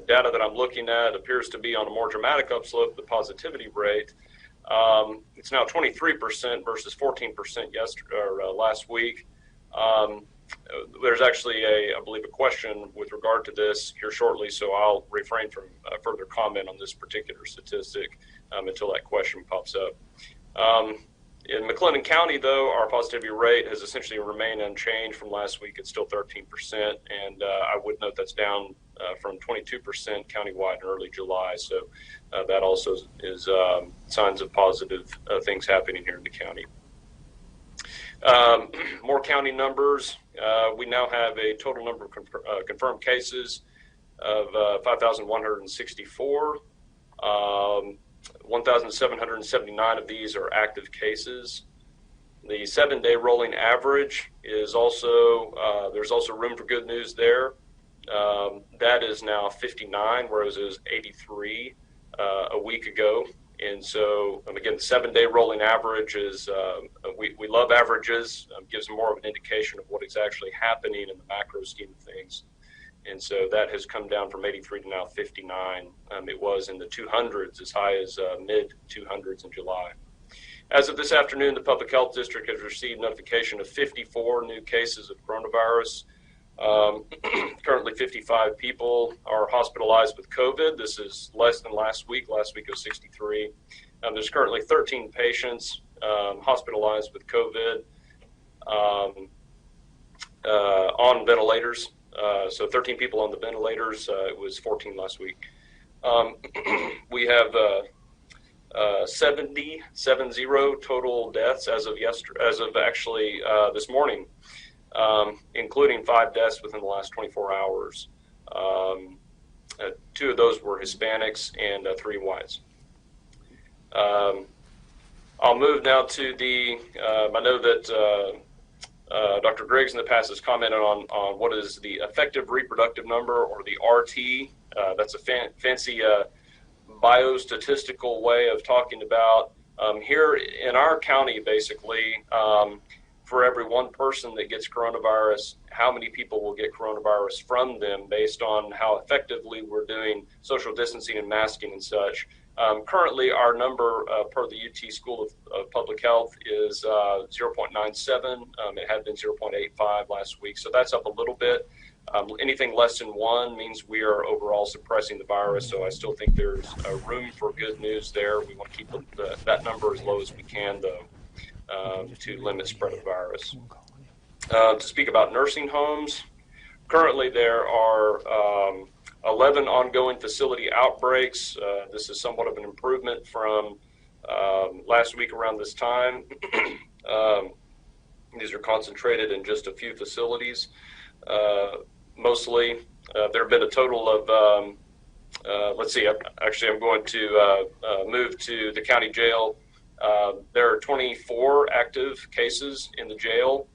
data that I'm looking at appears to be on a more dramatic upslope, the positivity rate. It's now 23% versus 14% last week. There's actually I believe, a question with regard to this here shortly, so I'll refrain from further comment on this particular statistic until that question pops up. In Mclennan County, though, our positivity rate has essentially remained unchanged from last week. It's still 13%, and I would note that's down from 22% countywide in early July. So that also is signs of positive things happening here in the county. More county numbers. We now have a total number of confirmed cases of 5,164. 1,779 of these are active cases. The 7-day rolling average is also, there's also room for good news there. That is now 59, whereas it was 83 a week ago. And so, again, the 7-day rolling average is, we love averages, gives more of an indication of what is actually happening in the macro scheme of things. And so that has come down from 83 to now 59. It was in the 200s, as high as mid 200s in July. As of this afternoon, the Public Health District has received notification of 54 new cases of coronavirus. Currently 55 people are hospitalized with COVID. This is less than last week. Last week it was 63. There's currently 13 patients hospitalized with COVID on ventilators. So 13 people on the ventilators. It was 14 last week. We have 70 total deaths as of actually this morning, including 5 deaths within the last 24 hours. 2 of those were Hispanics and 3 whites. I'll move now to the, I know that Dr. Griggs in the past has commented on what is the effective reproductive number, or the RT. That's a fancy biostatistical way of talking about here in our county, basically, for every one person that gets coronavirus, how many people will get coronavirus from them based on how effectively we're doing social distancing and masking and such. Currently, our number per the UT School of Public Health is 0.97. It had been 0.85 last week, so that's up a little bit. Anything less than 1 means we are overall suppressing the virus, so I still think there's room for good news there. We want to keep that number as low as we can, though, to limit spread of the virus. To speak about nursing homes, currently there are 11 ongoing facility outbreaks. This is somewhat of an improvement from last week around this time. These are concentrated in just a few facilities. Mostly, there have been a total of, let's see, actually I'm going to move to the county jail. There are 24 active cases in the jail,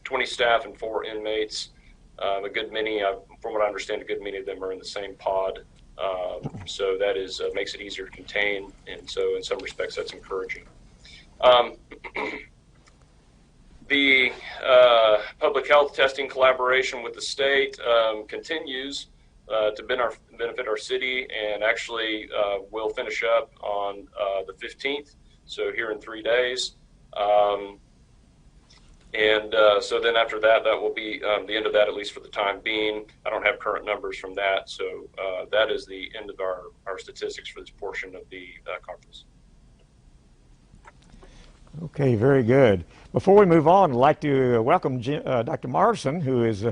20 staff and 4 inmates. A good many, from what I understand, a good many of them are in the same pod. So that is makes it easier to contain, and so in some respects that's encouraging. The public health testing collaboration with the state continues to benefit our city, and actually will finish up on the 15th, so here in 3 days. So then after that, that will be the end of that, at least for the time being. I don't have current numbers from that, so that is the end of our statistics for this portion of the conference. Okay, very good. Before we move on, I'd like to welcome Dr. Morrison, who is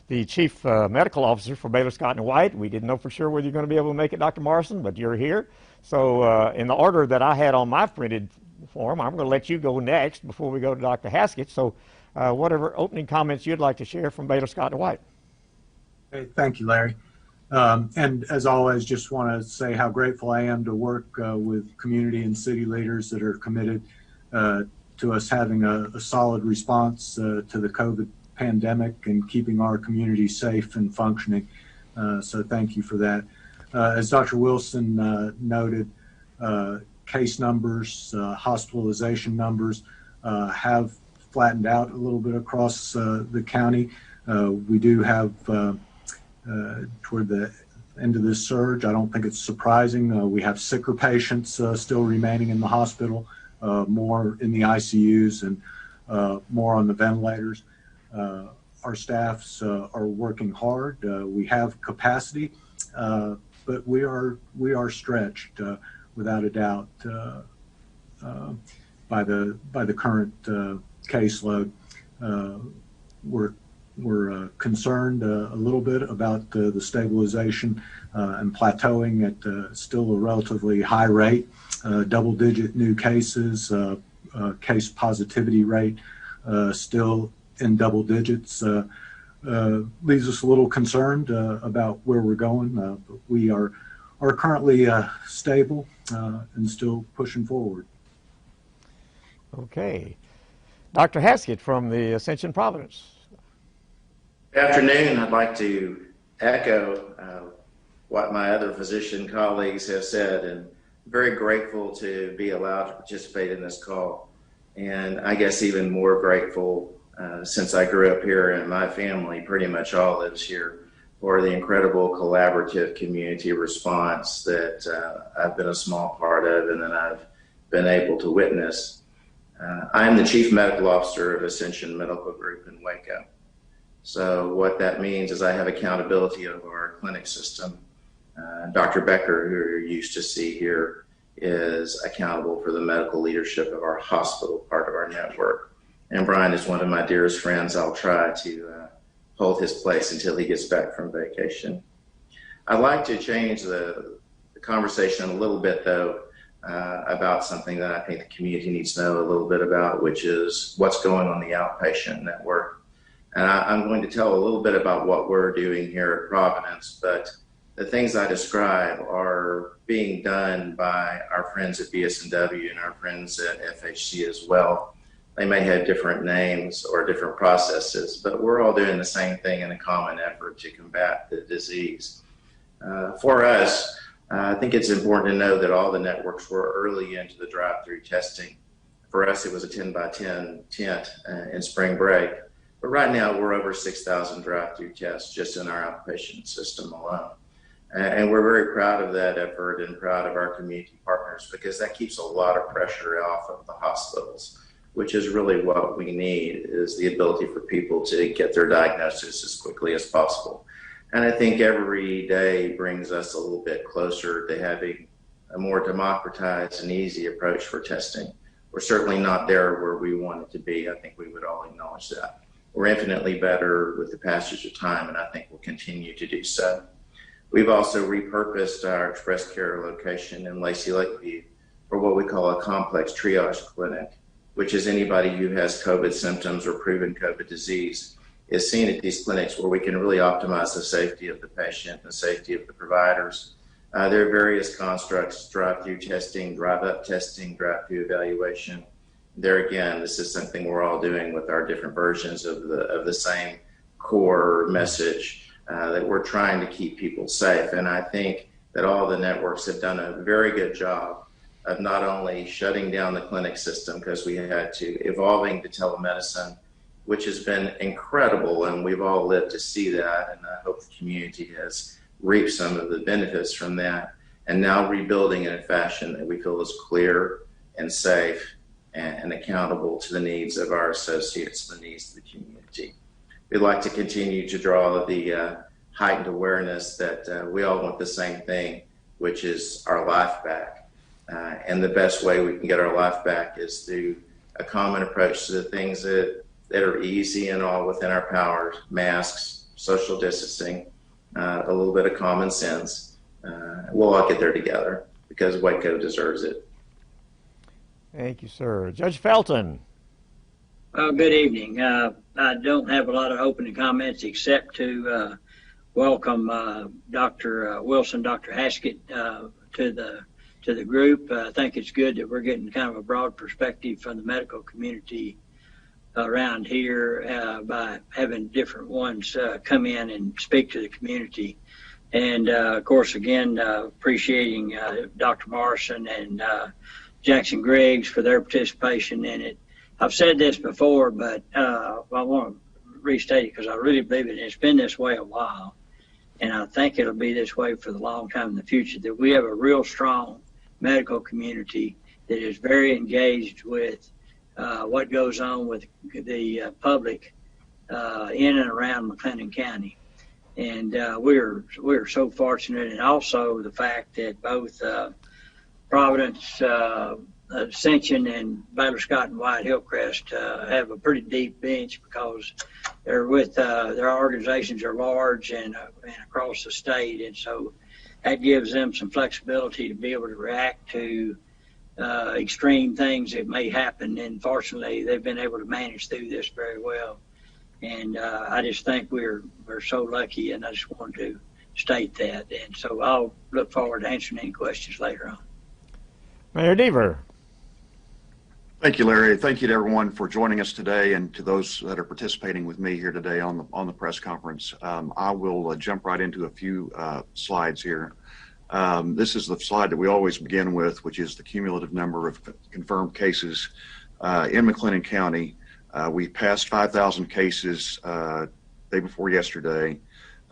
the Chief Medical Officer for Baylor Scott & White. We didn't know for sure whether you're going to be able to make it, Dr. Morrison, but you're here. So in the order that I had on my printed form, I'm going to let you go next before we go to Dr. Haskett. So whatever opening comments you'd like to share from Baylor Scott & White. Hey, thank you, Larry. And as always, just want to say how grateful I am to work with community and city leaders that are committed to us having a solid response to the COVID pandemic and keeping our community safe and functioning. So thank you for that. As Dr. Wilson noted, case numbers, hospitalization numbers have flattened out a little bit across the county. We do have toward the end of this surge. I don't think it's surprising. We have sicker patients still remaining in the hospital, more in the ICUs and more on the ventilators. Our staffs are working hard. We have capacity, but we are stretched without a doubt by the current caseload. We're concerned a little bit about the stabilization and plateauing at still a relatively high rate, double-digit new cases, case positivity rate still in double digits. Leaves us a little concerned about where we're going, but we are currently stable and still pushing forward. Okay. Dr. Haskett from the Ascension Providence. Good afternoon. I'd like to echo what my other physician colleagues have said, and very grateful to be allowed to participate in this call. And I guess even more grateful since I grew up here and my family pretty much all lives here, for the incredible collaborative community response that I've been a small part of and that I've been able to witness. I'm the Chief Medical Officer of Ascension Medical Group in Waco. So what that means is I have accountability over our clinic system. Dr. Becker, who you're used to see here, is accountable for the medical leadership of our hospital part of our network. And Brian is one of my dearest friends. I'll try to hold his place until he gets back from vacation. I'd like to change the conversation a little bit, though, about something that I think the community needs to know a little bit about, which is what's going on the outpatient network. And I'm going to tell a little bit about what we're doing here at Providence, but the things I describe are being done by our friends at BSNW and our friends at FHC as well. They may have different names or different processes, but we're all doing the same thing in a common effort to combat the disease. For us, I think it's important to know that all the networks were early into the drive-through testing. For us, it was a 10 by 10 tent in spring break. But right now, we're over 6,000 drive-through tests just in our outpatient system alone. And we're very proud of that effort and proud of our community partners, because that keeps a lot of pressure off of the hospitals, which is really what we need, is the ability for people to get their diagnosis as quickly as possible. And I think every day brings us a little bit closer to having a more democratized and easy approach for testing. We're certainly not there where we want it to be. I think we would all acknowledge that. We're infinitely better with the passage of time, and I think we'll continue to do so. We've also repurposed our Express Care location in Lacey Lakeview for what we call a complex triage clinic, which is anybody who has COVID symptoms or proven COVID disease is seen at these clinics, where we can really optimize the safety of the patient and the safety of the providers. There are various constructs: drive-through testing, drive-up testing, drive-through evaluation. There again, this is something we're all doing with our different versions of the same core message, that we're trying to keep people safe. And I think that all the networks have done a very good job of not only shutting down the clinic system because we had to, evolving to telemedicine, which has been incredible, and we've all lived to see that, and I hope the community has reaped some of the benefits from that, and now rebuilding in a fashion that we feel is clear and safe and accountable to the needs of our associates, the needs of the community. We'd like to continue to draw the heightened awareness that we all want the same thing, which is our life back. And the best way we can get our life back is through a common approach to the things that are easy and all within our power: masks, social distancing, a little bit of common sense. We'll all get there together because Waco deserves it. Thank you, sir. Judge Felton. Good evening. I don't have a lot of opening comments except to welcome Dr. Wilson, Dr. Haskett to the group. I think it's good that we're getting kind of a broad perspective from the medical community around here by having different ones come in and speak to the community. And of course, again, appreciating Dr. Morrison and Jackson Griggs for their participation in it. I've said this before, but I want to restate it because I really believe it. It's been this way a while. and I think it'll be this way for the long time in the future, that we have a real strong medical community that is very engaged with what goes on with the public in and around Mclennan County. And we're so fortunate, and also the fact that both Providence, Ascension, and Baylor Scott and White Hillcrest have a pretty deep bench, because they're with their organizations are large and across the state, and so that gives them some flexibility to be able to react to extreme things that may happen. And fortunately, they've been able to manage through this very well. And I just think we're so lucky, and I just wanted to state that. And so I'll look forward to answering any questions later on. Mayor Deaver. Thank you, Larry. Thank you to everyone for joining us today, and to those that are participating with me here today on the press conference. I will jump right into a few slides here. This is the slide that we always begin with, which is the cumulative number of confirmed cases in Mclennan County. We passed 5,000 cases day before yesterday.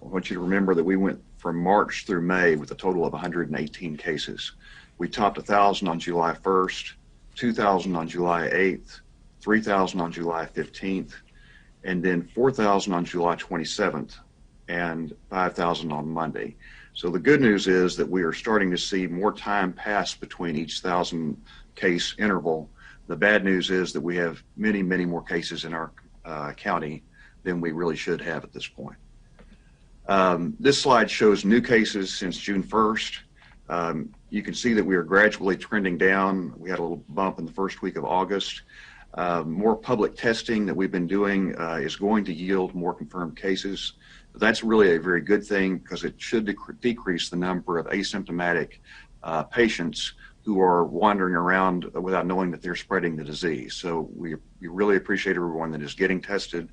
I want you to remember that we went from March through May with a total of 118 cases. We topped 1,000 on July 1st, 2,000 on July 8th, 3,000 on July 15th, and then 4,000 on July 27th, and 5,000 on Monday. So the good news is that we are starting to see more time pass between each 1,000 case interval. The bad news is that we have many, many more cases in our county than we really should have at this point. This slide shows new cases since June 1st. You can see that we are gradually trending down. We had a little bump in the first week of August. More public testing that we've been doing is going to yield more confirmed cases. But that's really a very good thing, because it should decrease the number of asymptomatic patients who are wandering around without knowing that they're spreading the disease. So we really appreciate everyone that is getting tested,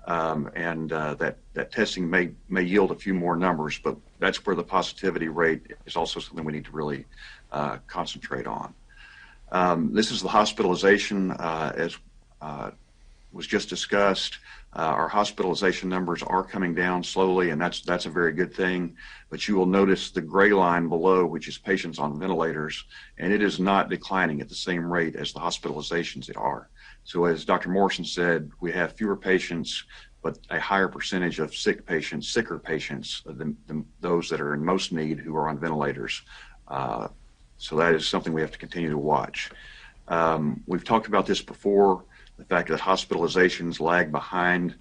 and that testing may yield a few more numbers, but that's where the positivity rate is also something we need to really concentrate on. This is the hospitalization, as was just discussed. Our hospitalization numbers are coming down slowly, and that's a very good thing. But you will notice the gray line below, which is patients on ventilators, and it is not declining at the same rate as the hospitalizations are. So as Dr. Morrison said, we have fewer patients, but a higher percentage of sicker patients than those that are in most need, who are on ventilators. So that is something we have to continue to watch. We've talked about this before, the fact that hospitalizations lag behind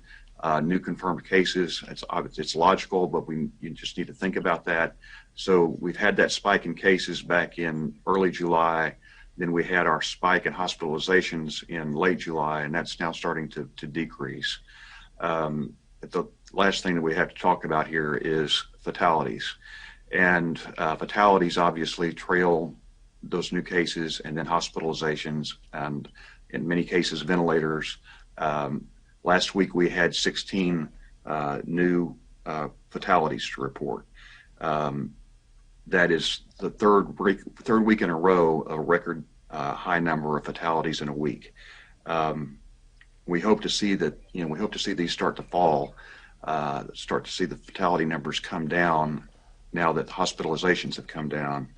new confirmed cases. It's logical, but you just need to think about that. So we've had that spike in cases back in early July. Then we had our spike in hospitalizations in late July, and that's now starting to decrease. The last thing that we have to talk about here is fatalities. And fatalities obviously trail those new cases, and then hospitalizations, and in many cases ventilators. Last week we had 16 new fatalities to report. That is the third week in a row of a record high number of fatalities in a week. We hope to see that, we hope to see these start to fall, start to see the fatality numbers come down now that hospitalizations have come down.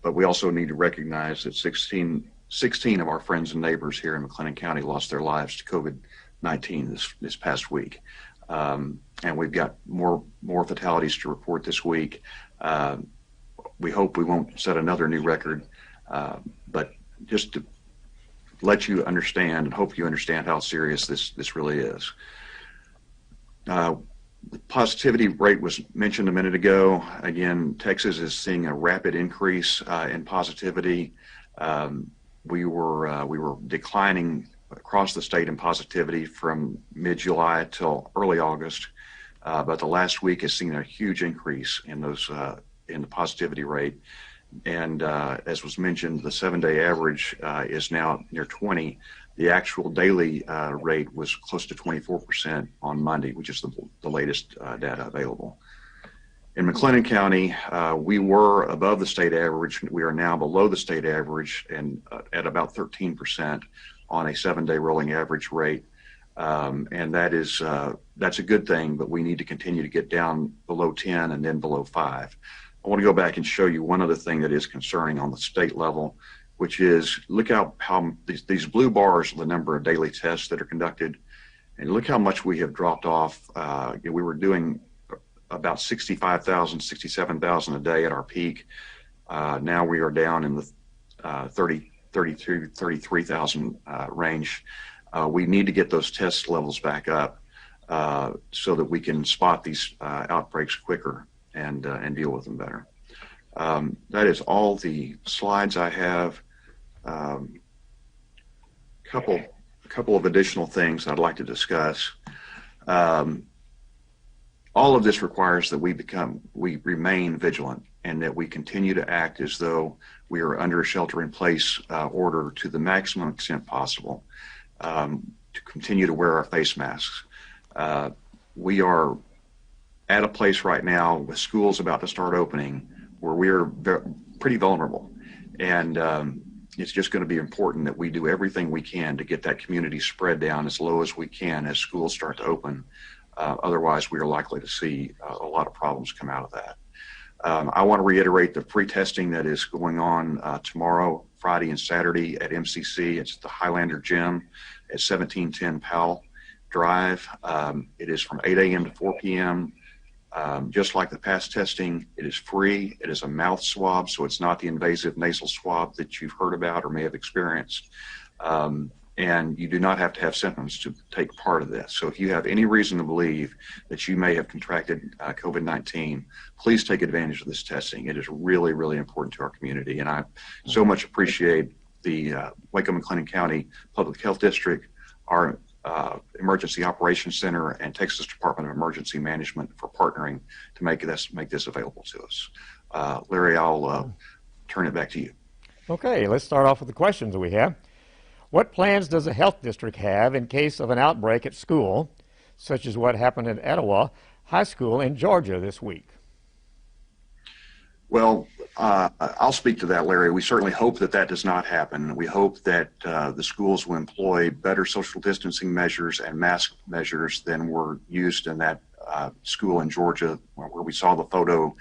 But we also need to recognize that 16 of our friends and neighbors here in Mclennan County lost their lives to COVID-19 this past week. And we've got more fatalities to report this week. We hope we won't set another new record, but just to let you understand, and hope you understand how serious this really is. The positivity rate was mentioned a minute ago. Again, Texas is seeing a rapid increase in positivity. We were declining across the state in positivity from mid-July till early August, but the last week has seen a huge increase in those in the positivity rate. And as was mentioned, the 7-day average is now near 20. The actual daily rate was close to 24% on Monday, which is the latest data available. In Mclennan County, we were above the state average. We are now below the state average, and at about 13% on a 7-day rolling average rate. And that's a good thing, but we need to continue to get down below 10 and then below 5. I want to go back and show you one other thing that is concerning on the state level, which is look how these blue bars are the number of daily tests that are conducted, and look how much we have dropped off. We were doing about 65,000, 67,000 a day at our peak. Now we are down in the 33,000 range. We need to get those test levels back up so that we can spot these outbreaks quicker and deal with them better. That is all the slides I have. Couple of additional things I'd like to discuss. All of this requires that we remain vigilant and that we continue to act as though we are under a shelter-in-place order to the maximum extent possible, to continue to wear our face masks. We are at a place right now with schools about to start opening where we are pretty vulnerable. And it's just going to be important that we do everything we can to get that community spread down as low as we can as schools start to open. Otherwise, we are likely to see a lot of problems come out of that. I want to reiterate the free testing that is going on tomorrow, Friday, and Saturday at MCC. It's at the Highlander Gym at 1710 Powell Drive. It is from 8 a.m. to 4 p.m. Just like the past testing, it is free. It is a mouth swab, so it's not the invasive nasal swab that you've heard about or may have experienced. And you do not have to have symptoms to take part of this. So if you have any reason to believe that you may have contracted COVID-19, please take advantage of this testing. It is really, really important to our community. And I so much appreciate the Waco Mclennan County Public Health District, our Emergency Operations Center, and Texas Department of Emergency Management for partnering to make this available to us. Larry, I'll turn it back to you. Okay, let's start off with the questions that we have. What plans does a health district have in case of an outbreak at school, such as what happened at Etowah High School in Georgia this week? Well, I'll speak to that, Larry. We certainly hope that that does not happen. We hope that the schools will employ better social distancing measures and mask measures than were used in that school in Georgia, where we saw the photo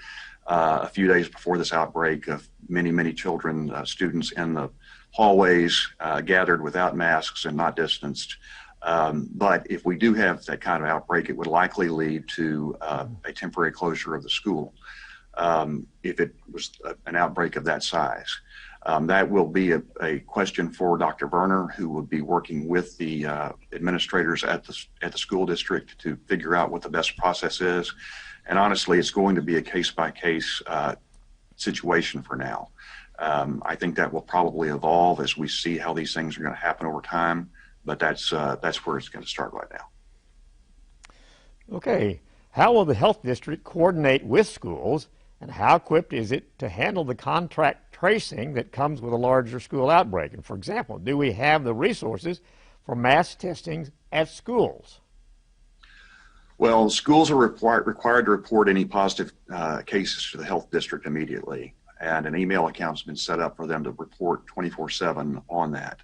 a few days before this outbreak of many, many children, students in the hallways gathered without masks and not distanced. But if we do have that kind of outbreak, it would likely lead to a temporary closure of the school. If it was an outbreak of that size. That will be a question for Dr. Verner, who would be working with the administrators at the school district to figure out what the best process is. And honestly, it's going to be a case-by-case situation for now. I think that will probably evolve as we see how these things are going to happen over time, but that's where it's going to start right now. Okay, how will the health district coordinate with schools, and how equipped is it to handle the contact tracing that comes with a larger school outbreak? And for example, do we have the resources for mass testing at schools? Well, schools are required to report any positive cases to the health district immediately, and an email account has been set up for them to report 24/7 on that.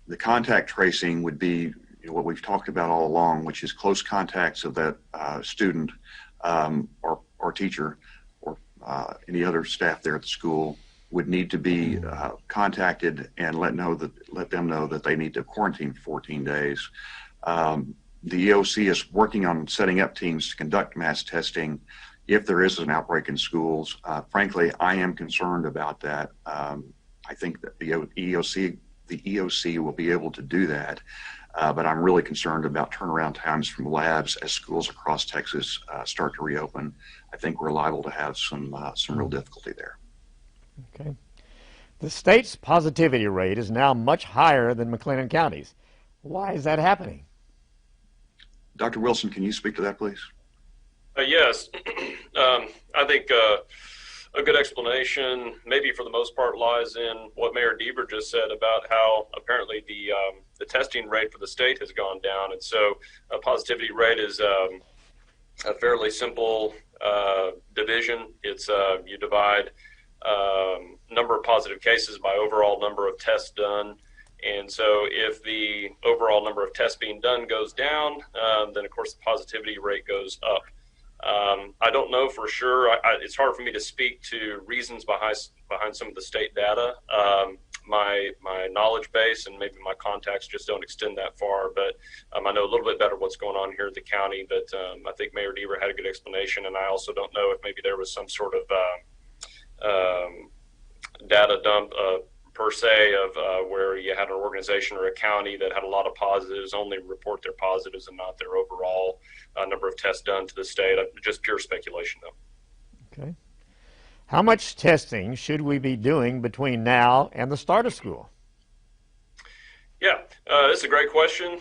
The contact tracing would be what we've talked about all along, which is close contacts of that student or teacher or any other staff there at the school would need to be contacted and let them know that they need to quarantine for 14 days. The EOC is working on setting up teams to conduct mass testing if there is an outbreak in schools. Frankly, I am concerned about that. I think that the EOC will be able to do that, but I'm really concerned about turnaround times from labs as schools across Texas start to reopen. I think we're liable to have some real difficulty there. Okay. The state's positivity rate is now much higher than Mclennan County's. Why is that happening? Dr. Wilson, can you speak to that, please? Yes. I think a good explanation, maybe for the most part, lies in what Mayor Deaver just said about how apparently the testing rate for the state has gone down. And so a positivity rate is a fairly simple division. It's you divide number of positive cases by overall number of tests done. And so if the overall number of tests being done goes down, then of course the positivity rate goes up. I don't know for sure. It's hard for me to speak to reasons behind some of the state data. My knowledge base and maybe my contacts just don't extend that far, but I know a little bit better what's going on here at the county. But I think Mayor Deaver had a good explanation, and I also don't know if maybe there was some sort of data dump per se of where you had an organization or a county that had a lot of positives only report their positives and not their overall number of tests done to the state. Just pure speculation, though. Okay. How much testing should we be doing between now and the start of school? Yeah, that's a great question.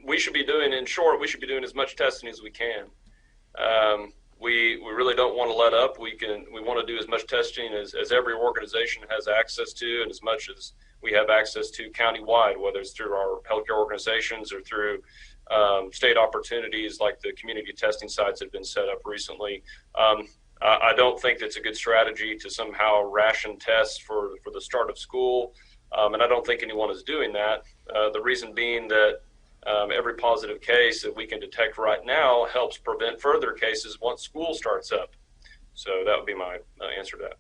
We should be doing, in short, we should be doing as much testing as we can. We really don't want to let up. We want to do as much testing as every organization has access to, and as much as we have access to countywide, whether it's through our healthcare organizations or through state opportunities like the community testing sites that have been set up recently. I don't think it's a good strategy to somehow ration tests for the start of school, and I don't think anyone is doing that. The reason being that every positive case that we can detect right now helps prevent further cases once school starts up. So that would be my answer to that.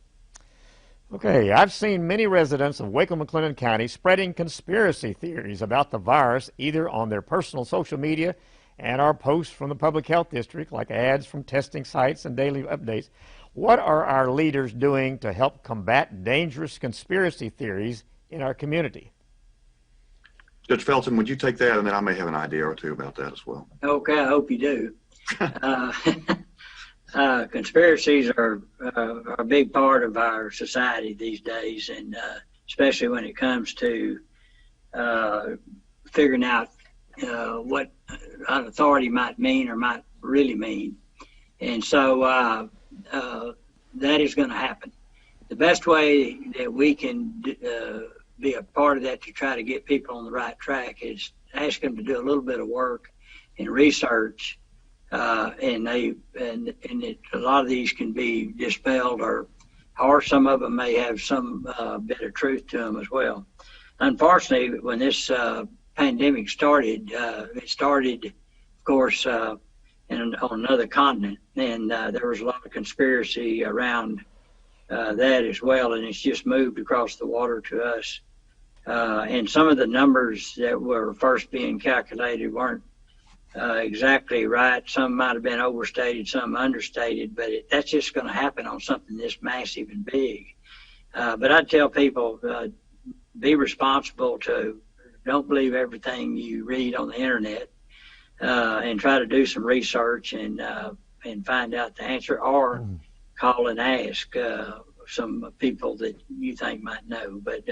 Okay, I've seen many residents of Waco Mclennan County spreading conspiracy theories about the virus, either on their personal social media and our posts from the Public Health District, like ads from testing sites and daily updates. What are our leaders doing to help combat dangerous conspiracy theories in our community? Judge Felton, would you take that, and then I may have an idea or two about that as well. Okay, I hope you do. Conspiracies are a big part of our society these days, and especially when it comes to figuring out what an authority might mean or might really mean. And so that is going to happen. The best way that we can be a part of that to try to get people on the right track is ask them to do a little bit of work and research, and a lot of these can be dispelled, or some of them may have some bit of truth to them as well. Unfortunately, when this pandemic started, it started, of course, on another continent, and there was a lot of conspiracy around that as well, and it's just moved across the water to us. And some of the numbers that were first being calculated weren't exactly right. Some might have been overstated, some understated, but that's just going to happen on something this massive and big. But I tell people, be responsible to don't believe everything you read on the internet, and try to do some research and find out the answer, or call and ask some people that you think might know. But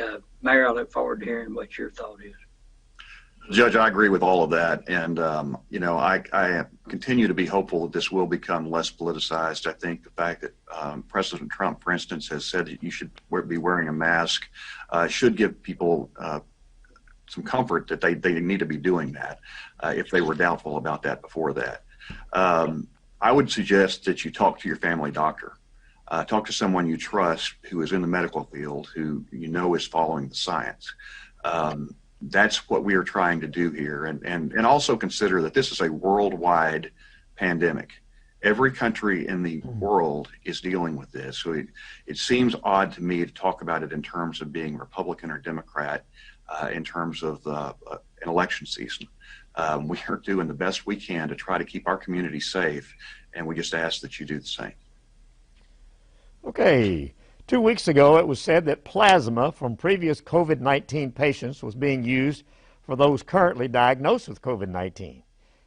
Mayor, I look forward to hearing what your thought is. Judge, I agree with all of that. And, I continue to be hopeful that this will become less politicized. I think the fact that President Trump, for instance, has said that you should be wearing a mask should give people some comfort that they need to be doing that if they were doubtful about that before that. I would suggest that you talk to your family doctor. Talk to someone you trust who is in the medical field, who you know is following the science. That's what we are trying to do here. And also consider that this is a worldwide pandemic. Every country in the world is dealing with this. So it seems odd to me to talk about it in terms of being Republican or Democrat in terms of an election season. We are doing the best we can to try to keep our community safe, and we just ask that you do the same. Okay. 2 weeks ago, it was said that plasma from previous COVID-19 patients was being used for those currently diagnosed with COVID-19.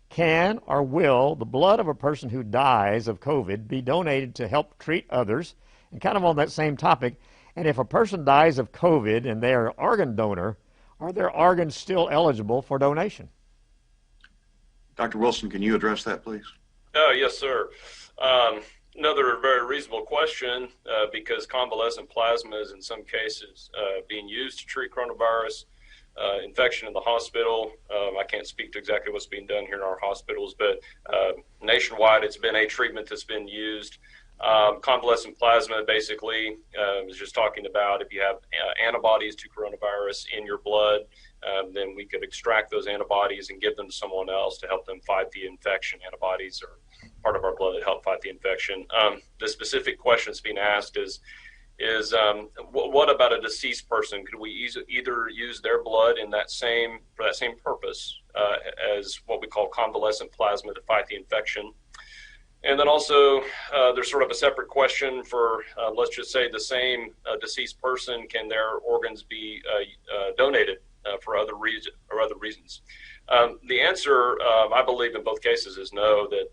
Can or will the blood of a person who dies of COVID be donated to help treat others? And kind of on that same topic, and if a person dies of COVID and they are an organ donor, are their organs still eligible for donation? Dr. Wilson, can you address that, please? Yes, sir. Another very reasonable question, because convalescent plasma is in some cases being used to treat coronavirus infection in the hospital. I can't speak to exactly what's being done here in our hospitals, but nationwide it's been a treatment that's been used. Convalescent plasma basically is just talking about if you have antibodies to coronavirus in your blood, then we could extract those antibodies and give them to someone else to help them fight the infection. Antibodies are part of our blood that help fight the infection. The specific question that's being asked is what about a deceased person? Could we either use their blood for that same purpose as what we call convalescent plasma to fight the infection? And then also, there's sort of a separate question for, let's just say, the same deceased person. Can their organs be donated for other reasons? The answer, I believe, in both cases is no. That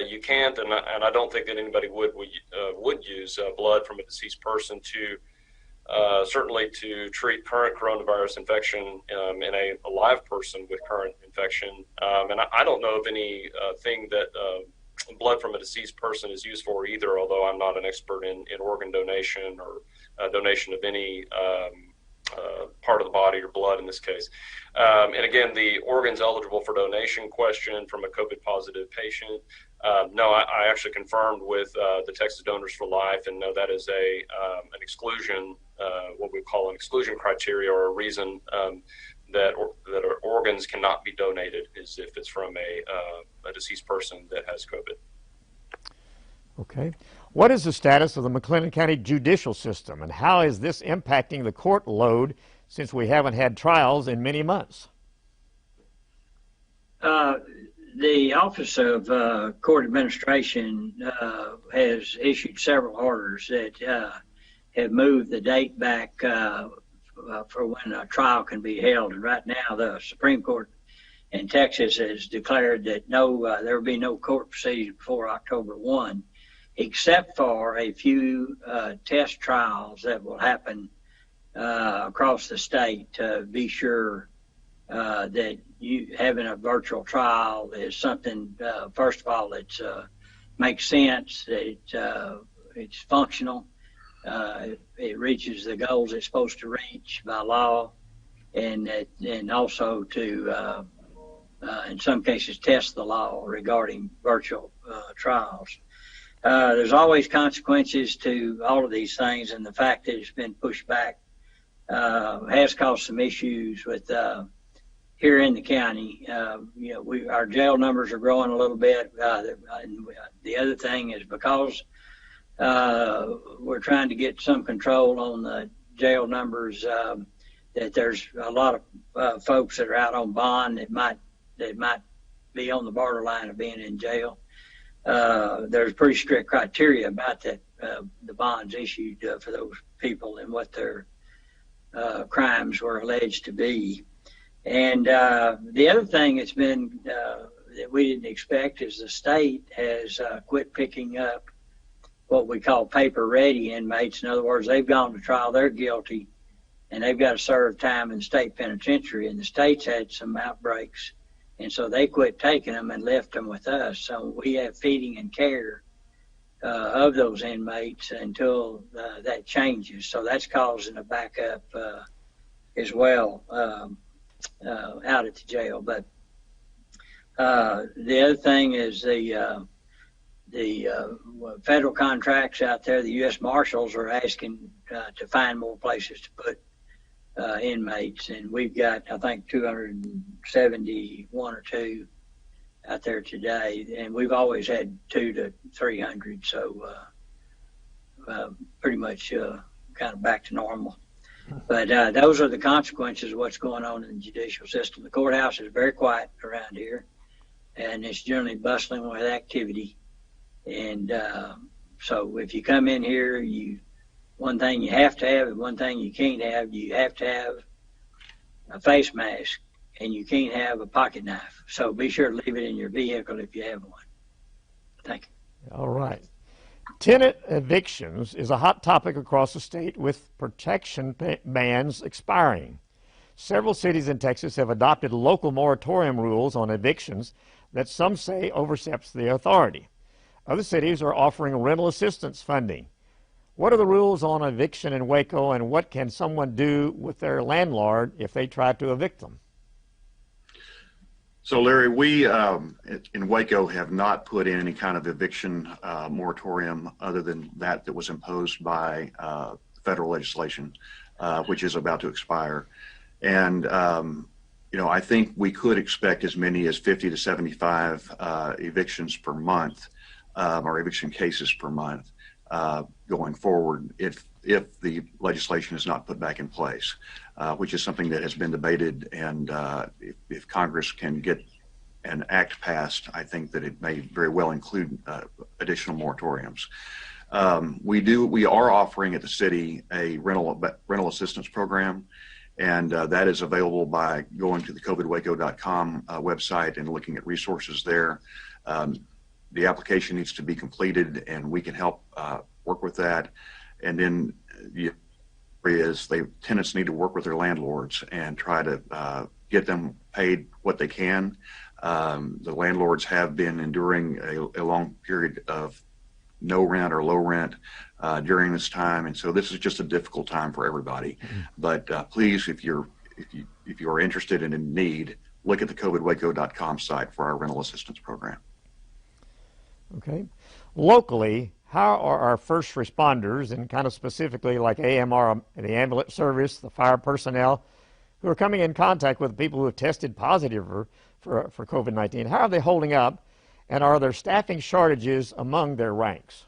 you can't, and I don't think that anybody would use blood from a deceased person to certainly to treat current coronavirus infection in a live person with current infection. And I don't know of any thing that blood from a deceased person is used for either, although I'm not an expert in organ donation or donation of any part of the body or blood in this case. And again, the organs eligible for donation question from a COVID positive patient. No, I actually confirmed with the Texas Donors for Life, and no, that is an exclusion, what we call an exclusion criteria, or a reason that our organs cannot be donated is if it's from a deceased person that has COVID. Okay. What is the status of the Mclennan County judicial system, and how is this impacting the court load since we haven't had trials in many months? The Office of Court Administration has issued several orders that have moved the date back for when a trial can be held. And right now, the Supreme Court in Texas has declared that there will be no court proceedings before October 1, except for a few test trials that will happen across the state to be sure that you having a virtual trial is something, first of all, that makes sense, that it's functional, it reaches the goals it's supposed to reach by law, and also to, in some cases, test the law regarding virtual trials. There's always consequences to all of these things, and the fact that it's been pushed back has caused some issues with here in the county. Our jail numbers are growing a little bit. The other thing is because we're trying to get some control on the jail numbers, that there's a lot of folks that are out on bond that might be on the borderline of being in jail. There's pretty strict criteria about that, the bonds issued for those people and what their crimes were alleged to be. And the other thing that's been that we didn't expect is the state has quit picking up what we call paper ready inmates. In other words, they've gone to trial, they're guilty, and they've got to serve time in the state penitentiary. And the state's had some outbreaks, and so they quit taking them and left them with us. So we have feeding and care of those inmates until that changes. So that's causing a backup as well out at the jail. But the other thing is the federal contracts out there. The U.S. Marshals are asking to find more places to put inmates, and we've got, I think, 271 or 2 out there today, and we've always had 200 to 300, so pretty much kind of back to normal. But those are the consequences of what's going on in the judicial system. The courthouse is very quiet around here, and it's generally bustling with activity. And so if you come in here, one thing you have to have and one thing you can't have. You have to have a face mask, and you can't have a pocket knife. So be sure to leave it in your vehicle if you have one. Thank you. All right. Tenant evictions is a hot topic across the state, with protection bans expiring. Several cities in Texas have adopted local moratorium rules on evictions that some say oversteps the authority. Other cities are offering rental assistance funding. What are the rules on eviction in Waco, and what can someone do with their landlord if they try to evict them? So Larry, we in Waco have not put in any kind of eviction moratorium other than that was imposed by federal legislation, which is about to expire. And I think we could expect as many as 50 to 75 evictions per month, or eviction cases per month, going forward if the legislation is not put back in place, which is something that has been debated. And if Congress can get an act passed, I think that it may very well include additional moratoriums. We are offering at the city a rental assistance program, and that is available by going to the covidwaco.com website and looking at resources there. The application needs to be completed, and we can help work with that. And then tenants need to work with their landlords and try to get them paid what they can. The landlords have been enduring a long period of no rent or low rent during this time, and so this is just a difficult time for everybody. Mm-hmm. But please, if you are interested and in need, look at the covidwaco.com site for our rental assistance program. Okay. Locally, how are our first responders, and kind of specifically like AMR, the ambulance service, the fire personnel, who are coming in contact with people who have tested positive for COVID-19, how are they holding up, and are there staffing shortages among their ranks?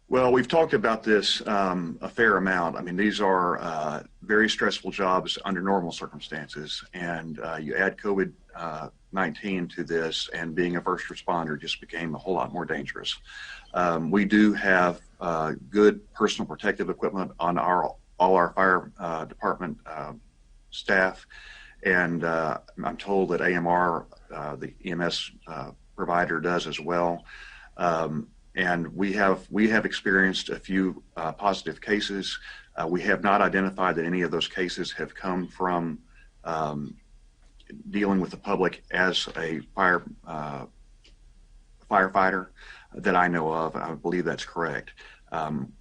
Well, we've talked about this a fair amount. I mean, these are very stressful jobs under normal circumstances, and you add COVID-19 to this, and being a first responder just became a whole lot more dangerous. We do have good personal protective equipment on all our fire department staff, and I'm told that AMR, the EMS provider, does as well. And we have experienced a few positive cases. We have not identified that any of those cases have come from dealing with the public as a firefighter that I know of. I believe that's correct.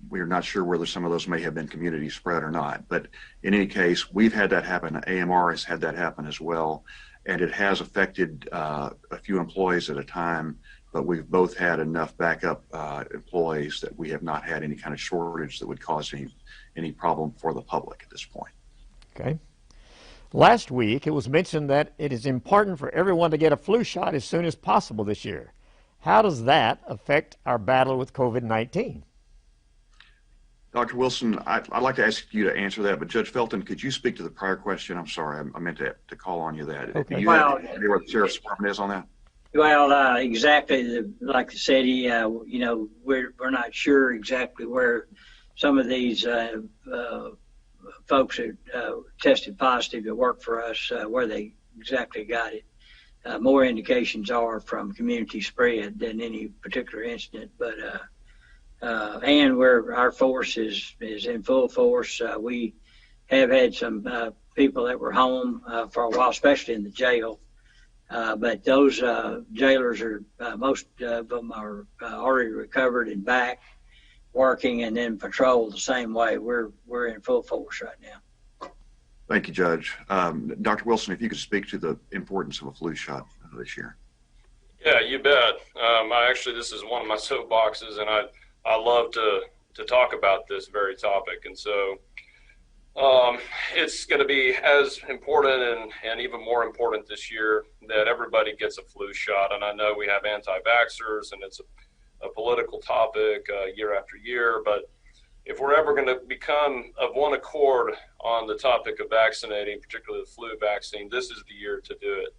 We're not sure whether some of those may have been community spread or not. But in any case, we've had that happen. AMR has had that happen as well. And it has affected a few employees at a time. But we've both had enough backup employees that we have not had any kind of shortage that would cause any problem for the public at this point. Okay. Last week, it was mentioned that it is important for everyone to get a flu shot as soon as possible this year. How does that affect our battle with COVID-19? Dr. Wilson, I'd like to ask you to answer that, but Judge Felton, could you speak to the prior question? I'm sorry, I meant to call on you that. Okay. Do you have any idea where the Sheriff's Department is on that? Well, exactly. Like I said, we're not sure exactly where some of these folks that tested positive that work for us, where they exactly got it. More indications are from community spread than any particular incident, but and where our force is in full force. We have had some people that were home for a while, especially in the jail. But those jailers are, most of them are already recovered and back working, and then patrol the same way. We're in full force right now. Thank you, Judge. Dr. Wilson, if you could speak to the importance of a flu shot this year. Yeah, you bet. This is one of my soapboxes, and I love to talk about this very topic. And so it's going to be as important and even more important this year that everybody gets a flu shot. And I know we have anti-vaxxers, and it's a political topic year after year. But if we're ever going to become of one accord on the topic of vaccinating, particularly the flu vaccine, this is the year to do it.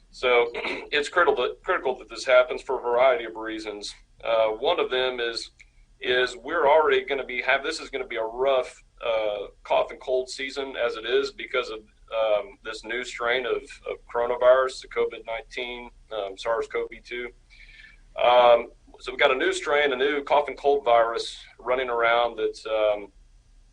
So it's critical that this happens for a variety of reasons. One of them is we're already going to this is going to be a rough cough and cold season as it is because of this new strain of coronavirus, the COVID-19, SARS-CoV-2. So we've got a new strain, a new cough and cold virus running around that's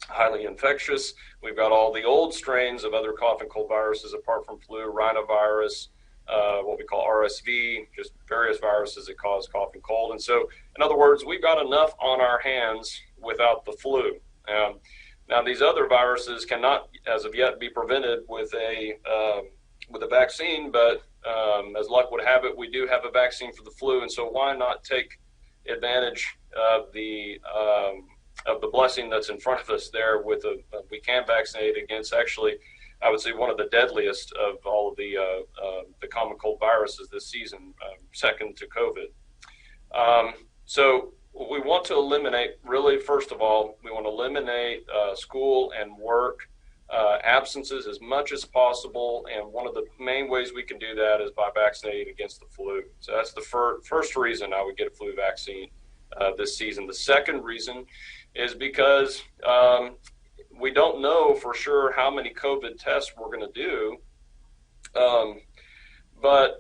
highly infectious. We've got all the old strains of other cough and cold viruses apart from flu, rhinovirus, what we call RSV, just various viruses that cause cough and cold. And so, in other words, we've got enough on our hands without the flu. Now, these other viruses cannot, as of yet, be prevented with a with a vaccine, but as luck would have it, we do have a vaccine for the flu, and so why not take advantage of the blessing that's in front of us there with we can vaccinate against, actually, I would say, one of the deadliest of all of the common cold viruses this season, second to COVID. So we want to eliminate, really, first of all, we want to eliminate school and work absences as much as possible, and one of the main ways we can do that is by vaccinating against the flu. So that's the first reason I would get a flu vaccine this season. The second reason is because we don't know for sure how many COVID tests we're going to do, but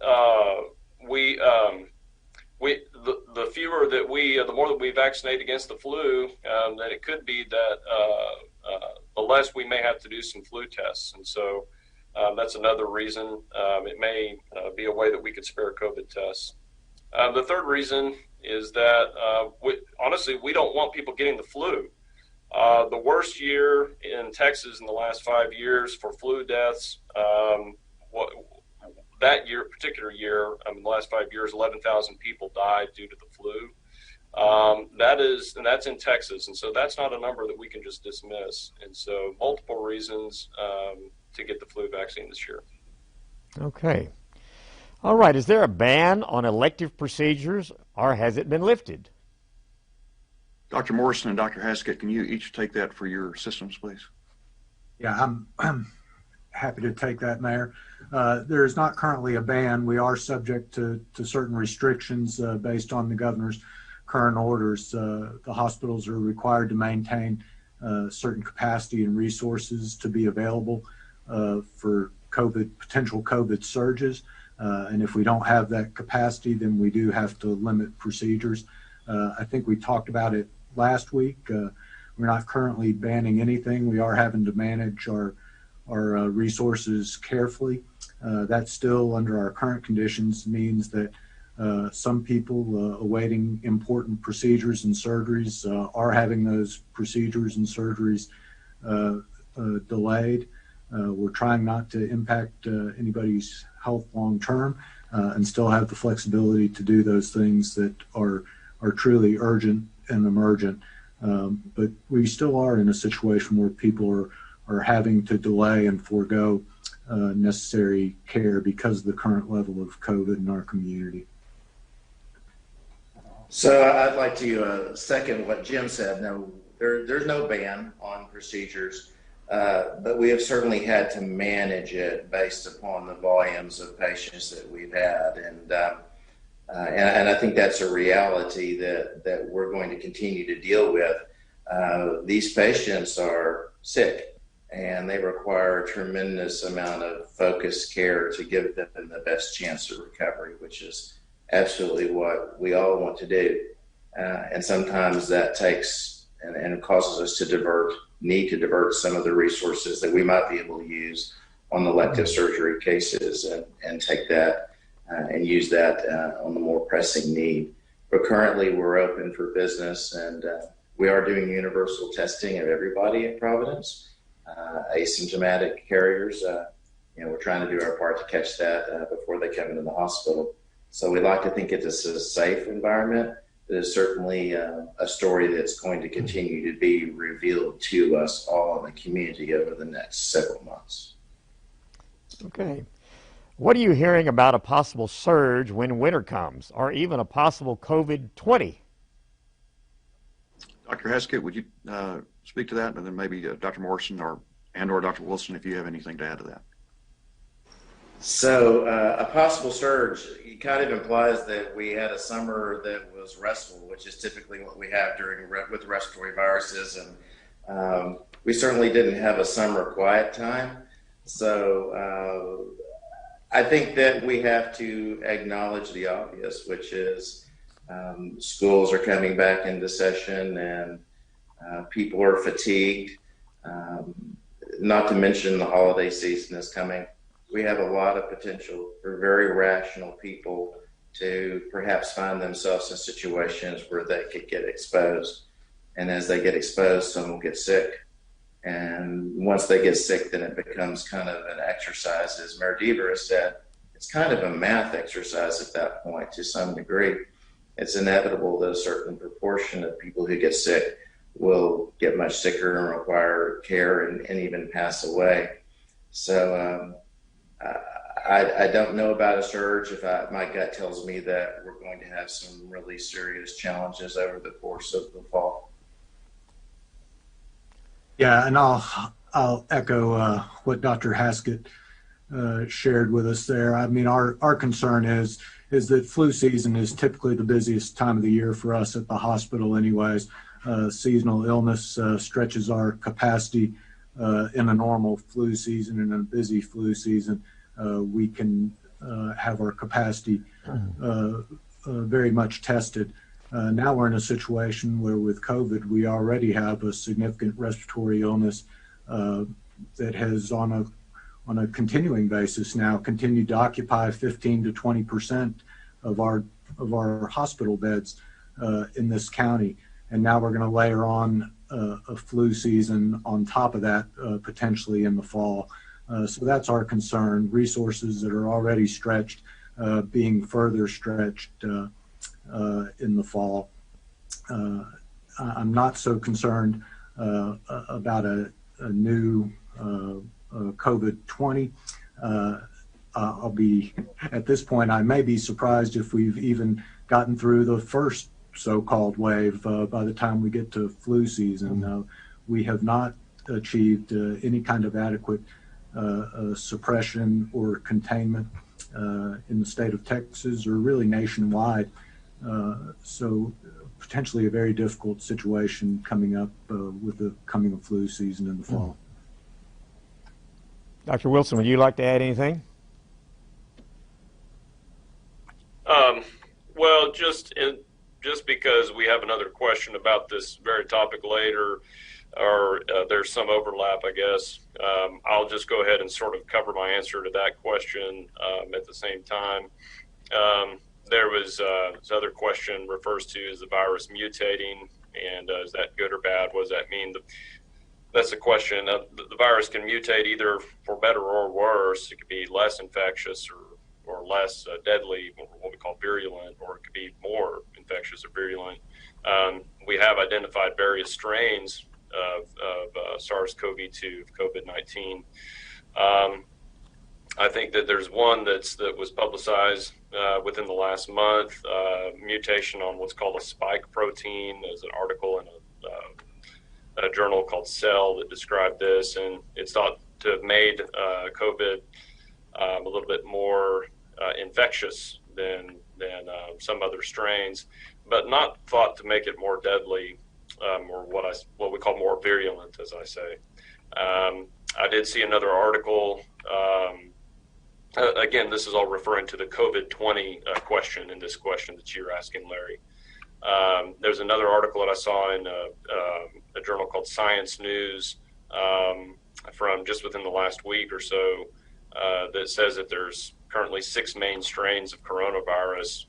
the fewer that the more that we vaccinate against the flu, then it could be that the less we may have to do some flu tests. And so that's another reason. It may be a way that we could spare COVID tests. The third reason is that, honestly, we don't want people getting the flu. The worst year in Texas in the last 5 years for flu deaths, that particular year, in the last 5 years, 11,000 people died due to the flu. That's in Texas, and so that's not a number that we can just dismiss. And so multiple reasons to get the flu vaccine this year. Okay. All right. Is there a ban on elective procedures, or has it been lifted? Dr. Morrison and Dr. Haskett, can you each take that for your systems, please? Yeah, I'm happy to take that, Mayor. There is not currently a ban. We are subject to certain restrictions based on the governor's current orders. The hospitals are required to maintain certain capacity and resources to be available for potential COVID surges. And if we don't have that capacity, then we do have to limit procedures. I think we talked about it last week. We're not currently banning anything. We are having to manage our resources carefully. That still, under our current conditions, means that some people awaiting important procedures and surgeries are having those procedures and surgeries delayed. We're trying not to impact anybody's health long term and still have the flexibility to do those things that are truly urgent and emergent. But we still are in a situation where people are having to delay and forego necessary care because of the current level of COVID in our community. So I'd like to second what Jim said. No, there's no ban on procedures, but we have certainly had to manage it based upon the volumes of patients that we've had. And I think that's a reality that we're going to continue to deal with. These patients are sick, and they require a tremendous amount of focused care to give them the best chance of recovery, which is absolutely what we all want to do. And sometimes that takes and causes us to need to divert some of the resources that we might be able to use on elective surgery cases and take that and use that on the more pressing need. But currently we're open for business, and we are doing universal testing of everybody at Providence. Asymptomatic carriers, we're trying to do our part to catch that before they come into the hospital. So we like to think it's a safe environment. It is certainly a story that's going to continue to be revealed to us all in the community over the next several months. Okay. What are you hearing about a possible surge when winter comes, or even a possible COVID-20? Dr. Haskett, would you speak to that? And then maybe Dr. Morrison or Dr. Wilson, if you have anything to add to that. So a possible surge, it kind of implies that we had a summer that was restful, which is typically what we have with respiratory viruses. And we certainly didn't have a summer quiet time. So I think that we have to acknowledge the obvious, which is schools are coming back into session, and people are fatigued. Not to mention the holiday season is coming. We have a lot of potential for very rational people to perhaps find themselves in situations where they could get exposed. And as they get exposed, some will get sick. And once they get sick, then it becomes kind of an exercise. As Mayor Deaver has said, it's kind of a math exercise at that point to some degree. It's inevitable that a certain proportion of people who get sick will get much sicker and require care and even pass away. So I don't know about a surge. My gut tells me that we're going to have some really serious challenges over the course of the fall. Yeah, and I'll echo what Dr. Haskett shared with us there. I mean, our concern is that flu season is typically the busiest time of the year for us at the hospital anyways. Seasonal illness stretches our capacity in a normal flu season. In a busy flu season, we can have our capacity very much tested. Now we're in a situation where with COVID, we already have a significant respiratory illness that has on a continuing basis now continued to occupy 15 to 20% of our hospital beds in this county. And now we're going to layer on a flu season on top of that potentially in the fall. So that's our concern. Resources that are already stretched being further stretched in the fall. I'm not so concerned about a new COVID-20. I'll be, at this point, I may be surprised if we've even gotten through the first so-called wave by the time we get to flu season. We have not achieved any kind of adequate suppression or containment in the state of Texas or really nationwide. So potentially a very difficult situation coming up with the coming flu season in the fall. Dr. Wilson, would you like to add anything? Well, just because we have another question about this very topic later, or there's some overlap, I guess, I'll just go ahead and sort of cover my answer to that question at the same time. There was this other question refers to is the virus mutating, and is that good or bad? What does that mean? That's the question. The virus can mutate either for better or worse. It could be less infectious or less deadly, what we call virulent, or it could be more infectious or virulent. We have identified various strains of SARS-CoV-2, COVID-19. I think that there's one that was publicized within the last month, mutation on what's called a spike protein. There's an article in a journal called Cell that described this, and it's thought to have made COVID a little bit more infectious than some other strains, but not thought to make it more deadly or what we call more virulent, as I say. I did see another article. Again, this is all referring to the COVID-20 question in this question that you're asking, Larry. There's another article that I saw in a journal called Science News from just within the last week or so that says that there's currently 6 main strains of coronavirus,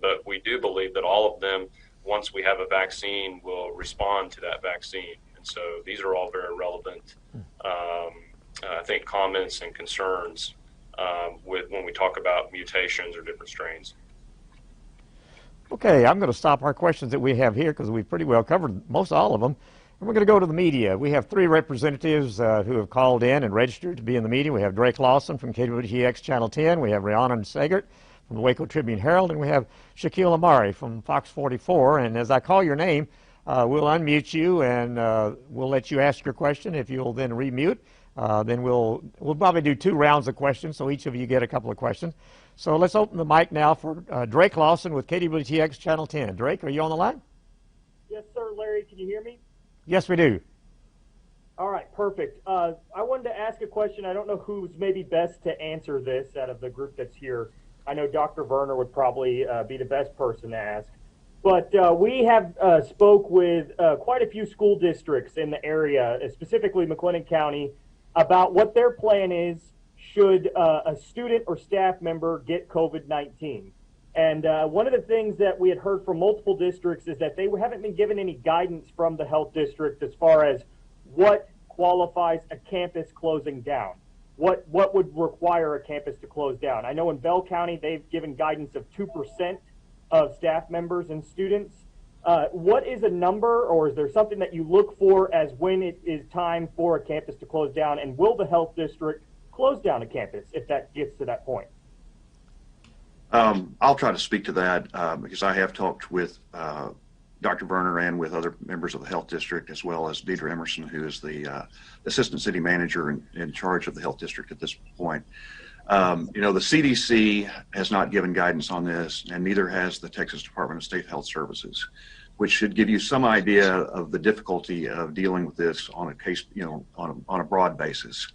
but we do believe that all of them, once we have a vaccine, will respond to that vaccine. And so these are all very relevant, I think, comments and concerns when we talk about mutations or different strains. Okay, I'm going to stop our questions that we have here because we've pretty well covered most all of them. And we're going to go to the media. We have 3 representatives who have called in and registered to be in the media. We have Drake Lawson from KWTX Channel 10. We have Rihanna Sagar from the Waco Tribune Herald. And we have Shaquille Amari from Fox 44. And as I call your name, we'll unmute you and we'll let you ask your question. If you'll then remute, then we'll probably do 2 rounds of questions, so each of you get a couple of questions. So let's open the mic now for Drake Lawson with KWTX Channel 10. Drake, are you on the line? Yes, sir. Larry, can you hear me? Yes, we do. All right, perfect. I wanted to ask a question. I don't know who's maybe best to answer this out of the group that's here. I know Dr. Verner would probably be the best person to ask. But we have spoke with quite a few school districts in the area, specifically Mclennan County, about what their plan is should a student or staff member get COVID-19. And one of the things that we had heard from multiple districts is that they haven't been given any guidance from the health district as far as what qualifies a campus closing down? What would require a campus to close down? I know in Bell County, they've given guidance of 2% of staff members and students. What is a number, or is there something that you look for as when it is time for a campus to close down? And will the health district close down a campus if that gets to that point? I'll try to speak to that because I have talked with Dr. Verner and with other members of the health district, as well as Deidre Emerson, who is the assistant city manager in charge of the health district at this point. You know, the CDC has not given guidance on this, and neither has the Texas Department of State Health Services, which should give you some idea of the difficulty of dealing with this on a case, you know, on a broad basis.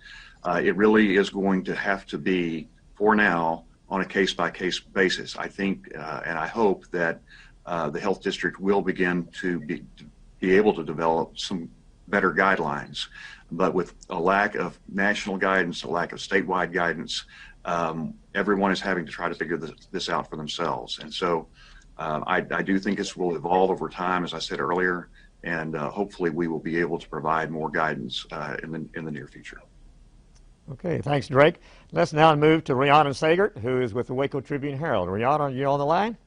It really is going to have to be, for now, on a case-by-case basis. I think and I hope that the health district will begin to be able to develop some better guidelines. But with a lack of national guidance, a lack of statewide guidance, everyone is having to try to figure this out for themselves. And so I do think this will evolve over time, as I said earlier, and hopefully we will be able to provide more guidance in the near future. Okay, thanks, Drake. Let's now move to Rihanna Sagar, who is with the Waco Tribune-Herald. Rihanna, are you on the line?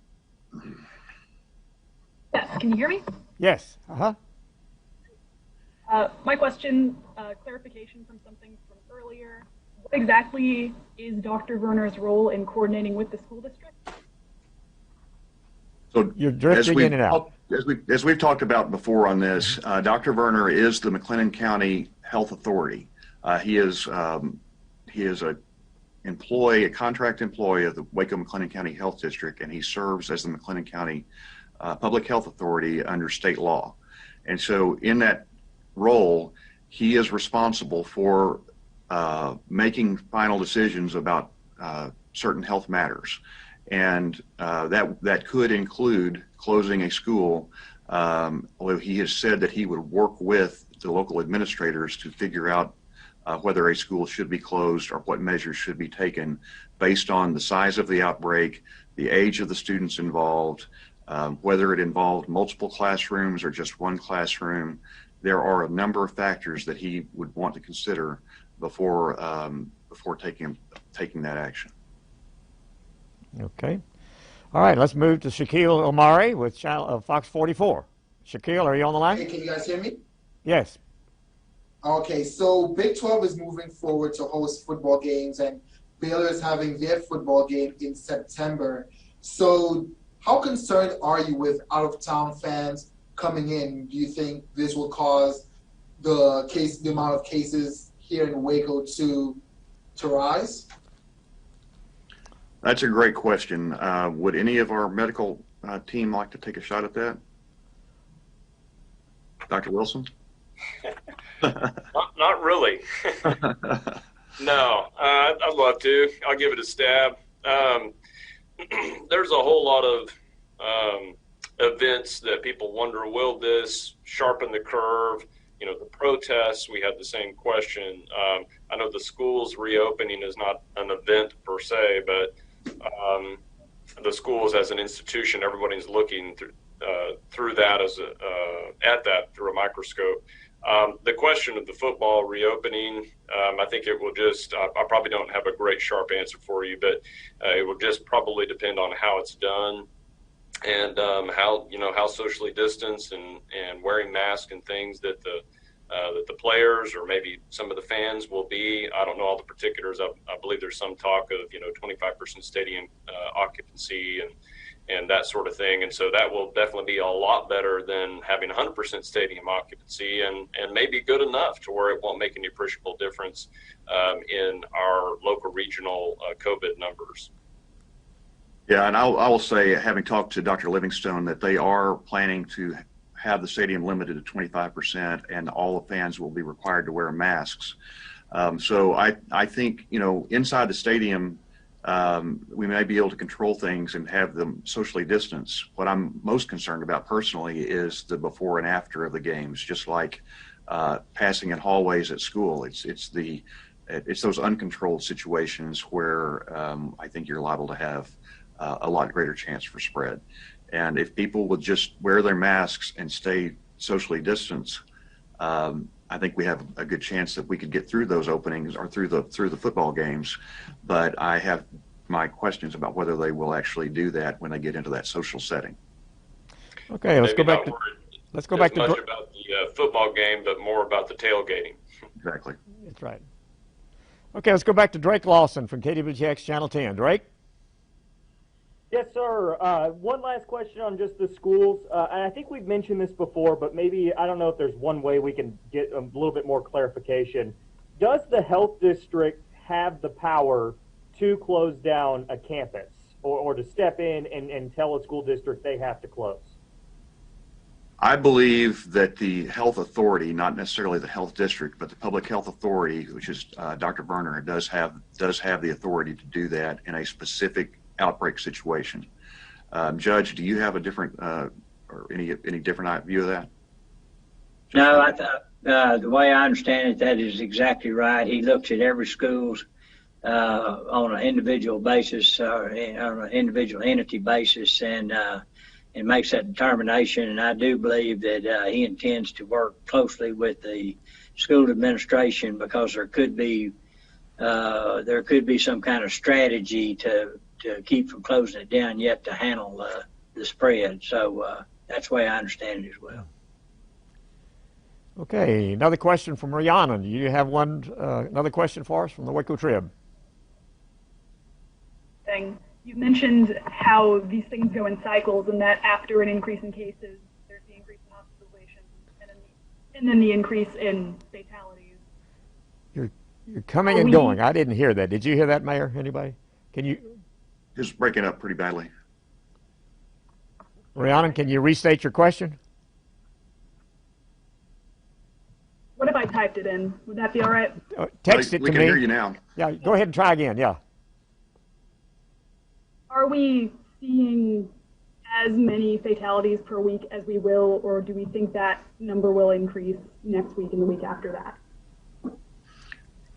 Yes, can you hear me? Yes. My question, clarification from something from earlier. What exactly is Dr. Verner's role in coordinating with the school district? So you're drifting in and out. As we've talked about before on this, Dr. Verner is the Mclennan County Health Authority. He is a contract employee of the Waco Mclennan County Health District, and he serves as the Mclennan County Public Health Authority under state law. And so in that role, he is responsible for making final decisions about certain health matters. And that could include closing a school, although he has said that he would work with the local administrators to figure out whether a school should be closed or what measures should be taken based on the size of the outbreak, the age of the students involved, whether it involved multiple classrooms or just one classroom. There are a number of factors that he would want to consider before taking that action. Okay. All right, let's move to Shaquille Omari with Fox 44. Shaquille, are you on the line? Hey, can you guys hear me? Yes. Okay, so Big 12 is moving forward to host football games, and Baylor is having their football game in September. So how concerned are you with out-of-town fans coming in? Do you think this will cause the amount of cases here in Waco to rise? That's a great question. Would any of our medical team like to take a shot at that? Dr. Wilson? Not really. No, I'd love to. I'll give it a stab. There's a whole lot of events that people wonder, will this sharpen the curve? You know, the protests, we had the same question. I know the schools reopening is not an event per se, but the schools as an institution, everybody's looking through that at that through a microscope. The question of the football reopening, I think it will just, I probably don't have a great sharp answer for you, but it will just probably depend on how it's done and how socially distanced and wearing masks and things that the players or maybe some of the fans will be. I don't know all the particulars. I believe there's some talk of 25% stadium occupancy and that sort of thing. And so that will definitely be a lot better than having 100% stadium occupancy and maybe good enough to where it won't make any appreciable difference in our local regional COVID numbers. Yeah, and I will say, having talked to Dr. Livingstone, that they are planning to have the stadium limited to 25% and all the fans will be required to wear masks. So I think, inside the stadium, we may be able to control things and have them socially distanced. What I'm most concerned about personally is the before and after of the games, just like passing in hallways at school. It's those uncontrolled situations where I think you're liable to have a lot greater chance for spread. And if people would just wear their masks and stay socially distanced, I think we have a good chance that we could get through those openings or through the football games, but I have my questions about whether they will actually do that when they get into that social setting. Okay, let's Maybe go back not to worried let's go as back to much about the football game, but more about the tailgating. Exactly. That's right. Okay, let's go back to Drake Lawson from KWTX Channel 10. Drake? Yes, sir. One last question on just the schools. And I think we've mentioned this before, but maybe, I don't know if there's one way we can get a little bit more clarification. Does the health district have the power to close down a campus or to step in and tell a school district they have to close? I believe that the health authority, not necessarily the health district, but the public health authority, which is Dr. Verner, does have the authority to do that in a specific outbreak situation. Judge, do you have a different or any different view of that? No, I thought the way I understand it, that is exactly right. He looks at every school's on an individual basis or on an individual entity basis and makes that determination. And I do believe that he intends to work closely with the school administration because there could be some kind of strategy to keep from closing it down yet to handle the spread. So that's the way I understand it as well. Okay, another question from Rihanna. Do you have another question for us from the Waco Trib? You mentioned how these things go in cycles and that after an increase in cases, there's the increase in hospitalization and then the increase in fatalities. You're coming and going. I didn't hear that. Did you hear that, Mayor? Anybody? Can you? Just breaking up pretty badly. Rihanna, can you restate your question? What if I typed it in? Would that be all right? Text it to me. We can hear you now. Yeah, go ahead and try again. Yeah. Are we seeing as many fatalities per week as we will, or do we think that number will increase next week and the week after that?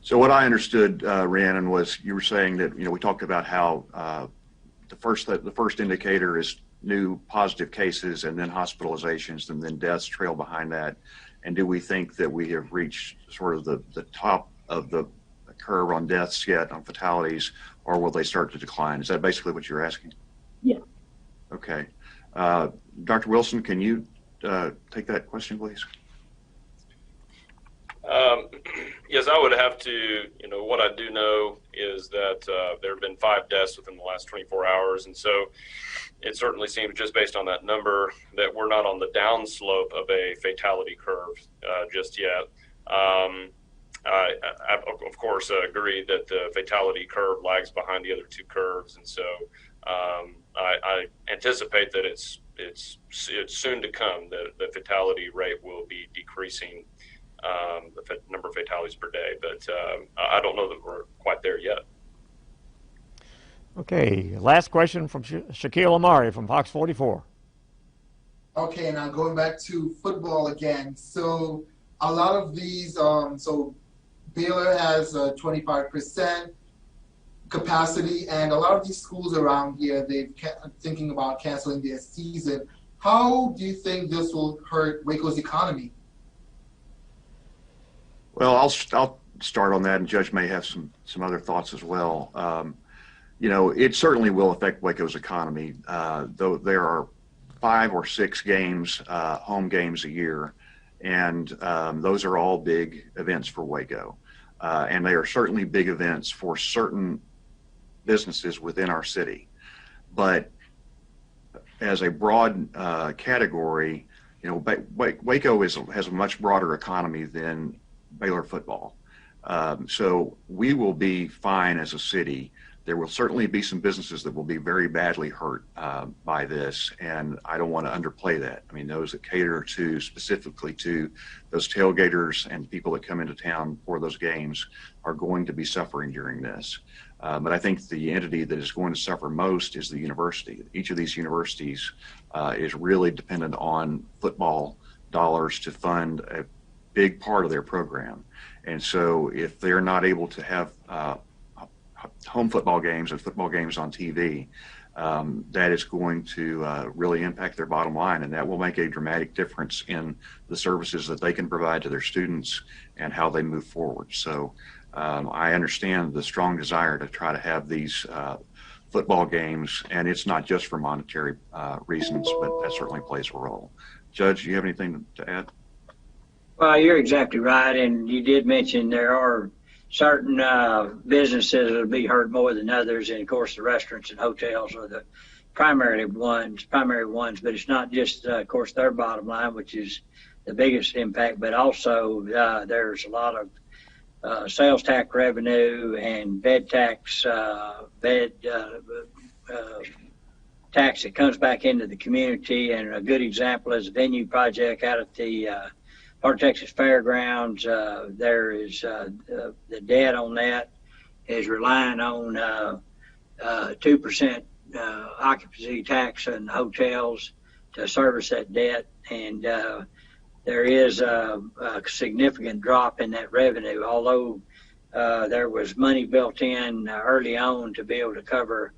So what I understood, Rhiannon, was you were saying that, we talked about how the first indicator is new positive cases and then hospitalizations and then deaths trail behind that. And do we think that we have reached sort of the top of the curve on deaths yet, on fatalities, or will they start to decline? Is that basically what you're asking? Yeah. Okay. Dr. Wilson, can you take that question, please? Yes, I would have to, what I do know is that there have been 5 deaths within the last 24 hours. And so it certainly seems, just based on that number, that we're not on the downslope of a fatality curve just yet. I of course, agree that the fatality curve lags behind the other 2 curves. And so I anticipate that it's soon to come that the fatality rate will be decreasing, the number of fatalities per day. But I don't know that we're quite there yet. Okay, last question from Shaquille Amari from Fox 44. Okay, now going back to football again. So a lot of these, so Baylor has 25% capacity, and a lot of these schools around here, they're thinking about canceling their season. How do you think this will hurt Waco's economy? Well, I'll start on that, and Judge may have some other thoughts as well. It certainly will affect Waco's economy, though there are 5 or 6 games, home games a year, and those are all big events for Waco. And they are certainly big events for certain businesses within our city. But as a broad category, Waco has a much broader economy than Baylor football. So we will be fine as a city. There will certainly be some businesses that will be very badly hurt by this, and I don't want to underplay that. I mean, those that cater specifically to those tailgaters and people that come into town for those games are going to be suffering during this. But I think the entity that is going to suffer most is the university. Each of these universities is really dependent on football dollars to fund a big part of their program. And so if they're not able to have home football games and football games on TV, that is going to really impact their bottom line, and that will make a dramatic difference in the services that they can provide to their students and how they move forward. So I understand the strong desire to try to have these football games, and it's not just for monetary reasons, but that certainly plays a role. Judge, do you have anything to add? Well, you're exactly right, and you did mention there are certain businesses that will be hurt more than others, and of course the restaurants and hotels are the primary ones, but it's not just, of course, their bottom line, which is the biggest impact, but also there's a lot of sales tax revenue and bed tax, tax that comes back into the community. And a good example is a venue project out at the North Texas Fairgrounds. There is the debt on that is relying on 2% occupancy tax in hotels to service that debt, and there is a significant drop in that revenue, although there was money built in early on to be able to cover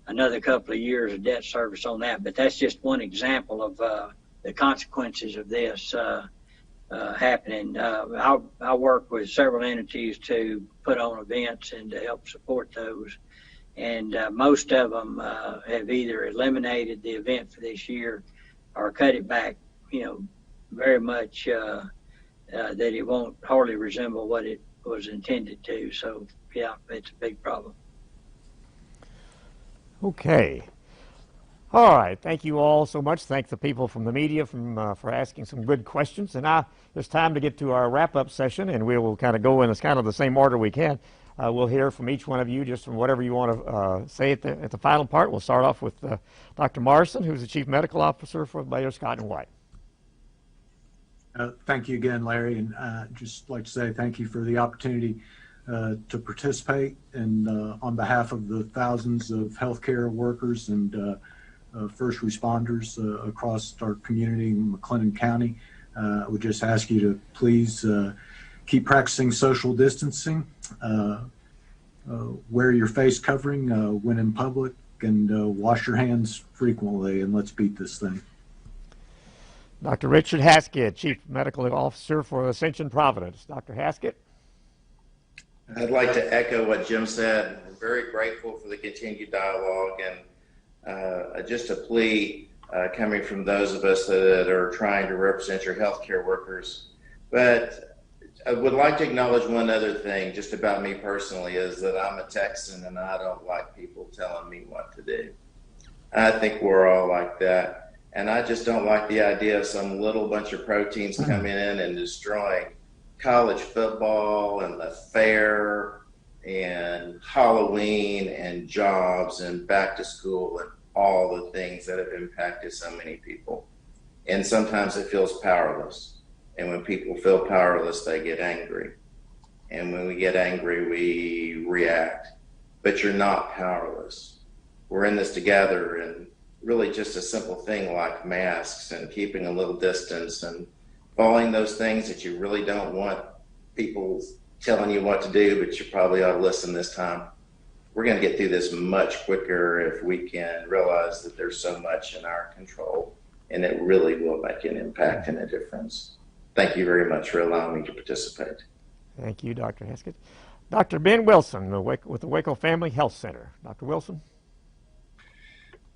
another couple of years of debt service on that. But that's just one example of the consequences of this happening. I work with several entities to put on events and to help support those. And most of them have either eliminated the event for this year or cut it back, very much that it won't hardly resemble what it was intended to. So, yeah, it's a big problem. Okay. All right. Thank you all so much. Thank the people from the media for asking some good questions. And now it's time to get to our wrap-up session, and we will kind of go in as kind of the same order we can. We'll hear from each one of you just from whatever you want to say at the final part. We'll start off with Dr. Morrison, who's the Chief Medical Officer for Baylor Scott & White. Thank you again, Larry, and just like to say thank you for the opportunity to participate, and on behalf of the thousands of healthcare workers and first responders across our community in Mclennan County, I would just ask you to please keep practicing social distancing, wear your face covering when in public, and wash your hands frequently, and let's beat this thing. Dr. Richard Haskett, Chief Medical Officer for Ascension Providence. Dr. Haskett? I'd like to echo what Jim said. I'm very grateful for the continued dialogue, and just a plea coming from those of us that are trying to represent your healthcare workers. But I would like to acknowledge one other thing just about me personally, is that I'm a Texan and I don't like people telling me what to do. I think we're all like that. And I just don't like the idea of some little bunch of proteins coming in and destroying college football and the fair and Halloween and jobs and back to school and all the things that have impacted so many people. And sometimes it feels powerless. And when people feel powerless, they get angry. And when we get angry, we react. But you're not powerless. We're in this together, and really just a simple thing like masks and keeping a little distance and following those things that you really don't want people telling you what to do, but you probably ought to listen this time. We're going to get through this much quicker if we can realize that there's so much in our control, and it really will make an impact and a difference. Thank you very much for allowing me to participate. Thank you, Dr. Haskett. Dr. Ben Wilson with the Waco Family Health Center. Dr. Wilson?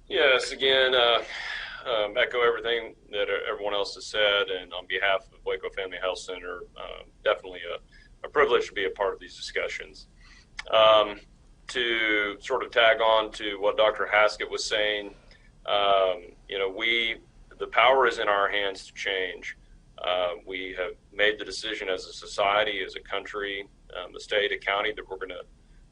Yes, again, echo everything that everyone else has said, and on behalf of Waco Family Health Center, definitely a privilege to be a part of these discussions. To sort of tag on to what Dr. Haskett was saying, the power is in our hands to change. We have made the decision as a society, as a country, a state, a county, that we're going to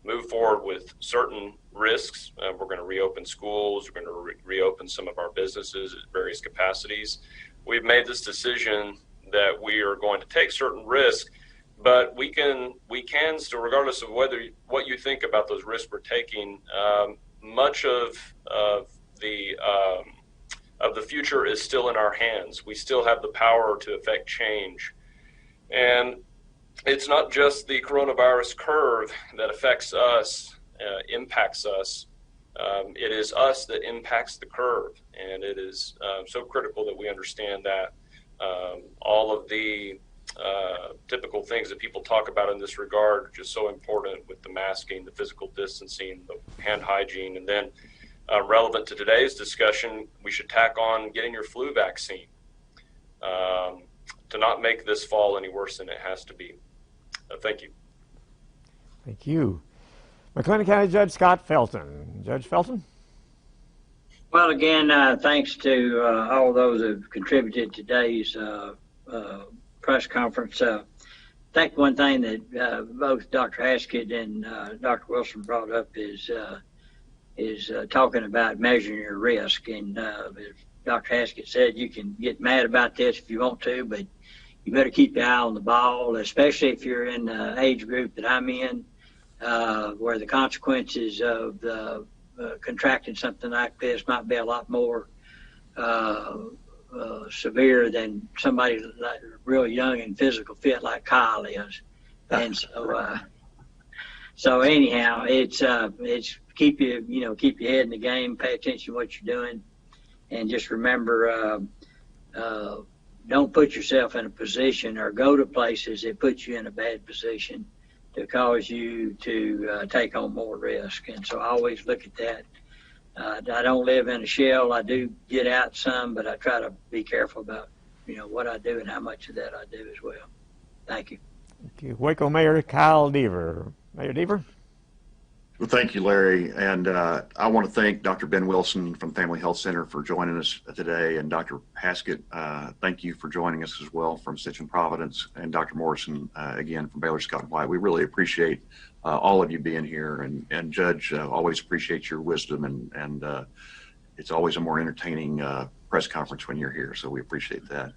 move forward with certain risks. We're going to reopen schools. We're going to reopen some of our businesses at various capacities. We've made this decision that we are going to take certain risks, but we can still, regardless of what you think about those risks we're taking, much of the future is still in our hands. We still have the power to affect change. And it's not just the coronavirus curve that affects us, impacts us. it is us that impacts the curve, and it is so critical that we understand that all of the typical things that people talk about in this regard are just so important, with the masking, the physical distancing, the hand hygiene, and then relevant to today's discussion, we should tack on getting your flu vaccine to not make this fall any worse than it has to be. Thank you. Thank you. Mclennan County Judge Scott Felton. Judge Felton? Well, again, thanks to all those who have contributed to today's press conference. I think one thing that both Dr. Haskett and Dr. Wilson brought up is talking about measuring your risk. And as Dr. Haskett said, you can get mad about this if you want to, but you better keep your eye on the ball, especially if you're in the age group that I'm in, where the consequences of contracting something like this might be a lot more severe than somebody like real young and physical fit like Kyle is. And so anyhow, it's keep your head in the game, pay attention to what you're doing, and just remember, don't put yourself in a position or go to places that put you in a bad position to cause you to take on more risk. And so I always look at that. I don't live in a shell. I do get out some, but I try to be careful about, what I do and how much of that I do as well. Thank you. Thank you. Waco Mayor Kyle Deaver. Mayor Deaver? Well, thank you, Larry. And I want to thank Dr. Ben Wilson from Family Health Center for joining us today. And Dr. Haskett, thank you for joining us as well from Stitch and Providence. And Dr. Morrison, again, from Baylor Scott and White. We really appreciate all of you being here. And Judge, always appreciate your wisdom. And it's always a more entertaining press conference when you're here. So we appreciate that.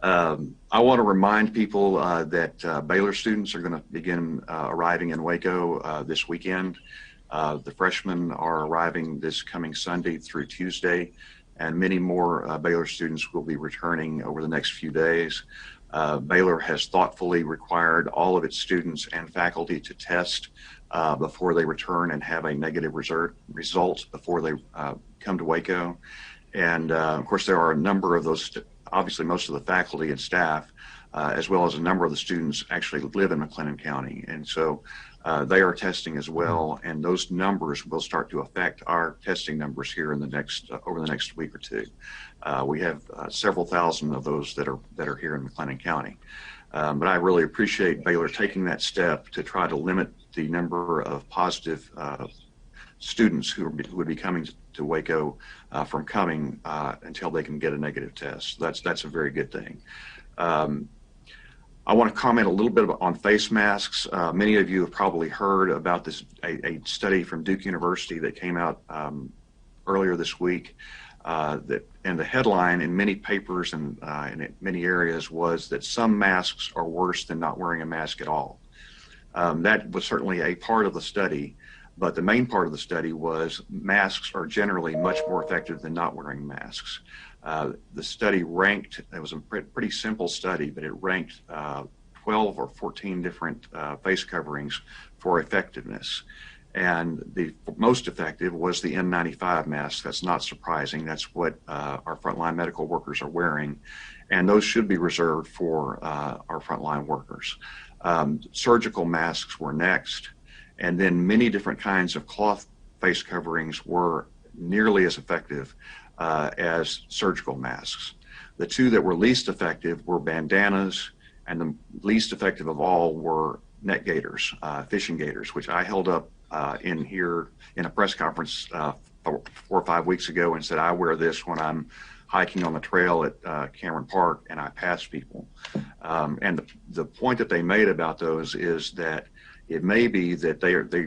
I want to remind people that Baylor students are going to begin arriving in Waco this weekend. The freshmen are arriving this coming Sunday through Tuesday, and many more Baylor students will be returning over the next few days. Baylor has thoughtfully required all of its students and faculty to test before they return and have a negative result before they come to Waco. And of course, there are a number of those obviously most of the faculty and staff, as well as a number of the students actually live in Mclennan County. And so they are testing as well. And those numbers will start to affect our testing numbers here in the next, over the next week or two. We have several thousand of those that are here in Mclennan County. But I really appreciate Baylor taking that step to try to limit the number of positive students who would be coming to Waco from coming until they can get a negative test. That's a very good thing. I want to comment a little bit on face masks. Many of you have probably heard about this a study from Duke University that came out earlier this week. And the headline in many papers and in many areas was that some masks are worse than not wearing a mask at all. That was certainly a part of the study. But the main part of the study was masks are generally much more effective than not wearing masks. The study ranked, it was a pretty simple study, but it ranked 12 or 14 different face coverings for effectiveness. And the most effective was the N95 mask. That's not surprising. That's what our frontline medical workers are wearing. And those should be reserved for our frontline workers. Surgical masks were next. And then many different kinds of cloth face coverings were nearly as effective as surgical masks. The two that were least effective were bandanas, and the least effective of all were net gaiters, fishing gaiters, which I held up in here in a press conference 4 or 5 weeks ago and said, I wear this when I'm hiking on the trail at Cameron Park and I pass people. And the point that they made about those is that it may be that they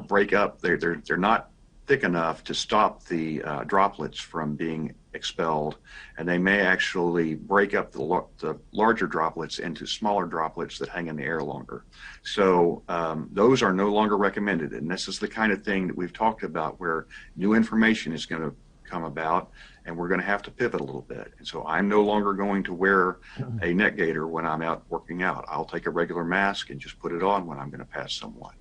break up. They're not thick enough to stop the droplets from being expelled, and they may actually break up the larger droplets into smaller droplets that hang in the air longer. So those are no longer recommended, and this is the kind of thing that we've talked about where new information is going to come about, and we're going to have to pivot a little bit. And so I'm no longer going to wear a net gaiter when I'm out working out. I'll take a regular mask and just put it on when I'm going to pass someone.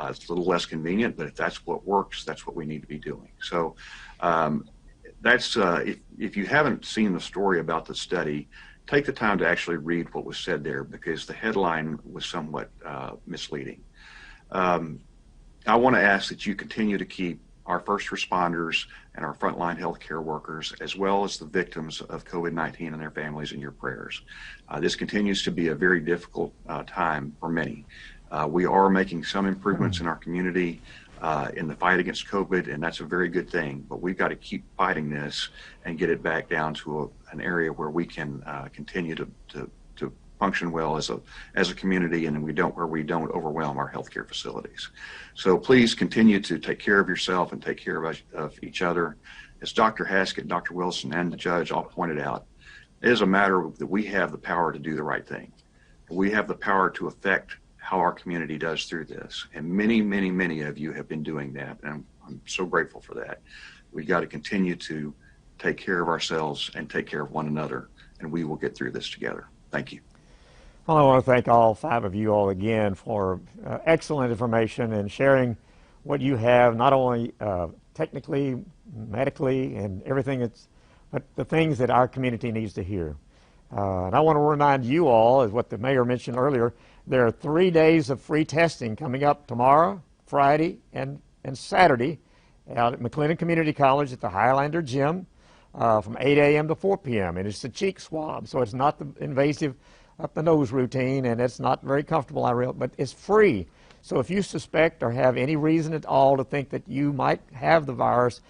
It's a little less convenient, but if that's what works, that's what we need to be doing. So that's if you haven't seen the story about the study, take the time to actually read what was said there, because the headline was somewhat misleading. I want to ask that you continue to keep our first responders and our frontline healthcare workers, as well as the victims of COVID-19 and their families, in your prayers. This continues to be a very difficult time for many. We are making some improvements in our community in the fight against COVID, and that's a very good thing, but we've got to keep fighting this and get it back down to an area where we can continue to function well as a community, and we don't overwhelm our healthcare facilities. So please continue to take care of yourself and take care of each other. As Dr. Haskett, Dr. Wilson, and the judge all pointed out, it is a matter that we have the power to do the right thing. We have the power to affect how our community does through this, and many, many, many of you have been doing that, and I'm so grateful for that. We've got to continue to take care of ourselves and take care of one another, and we will get through this together. Thank you. Well, I want to thank all 5 of you all again for excellent information and sharing what you have, not only technically, medically, and everything, but the things that our community needs to hear. And I want to remind you all, as what the mayor mentioned earlier, there are 3 days of free testing coming up tomorrow, Friday, and Saturday out at Mclennan Community College at the Highlander Gym from 8 a.m. to 4 p.m. And it's a cheek swab, so it's not the invasive up the nose routine, and it's not very comfortable, but it's free. So if you suspect or have any reason at all to think that you might have the virus,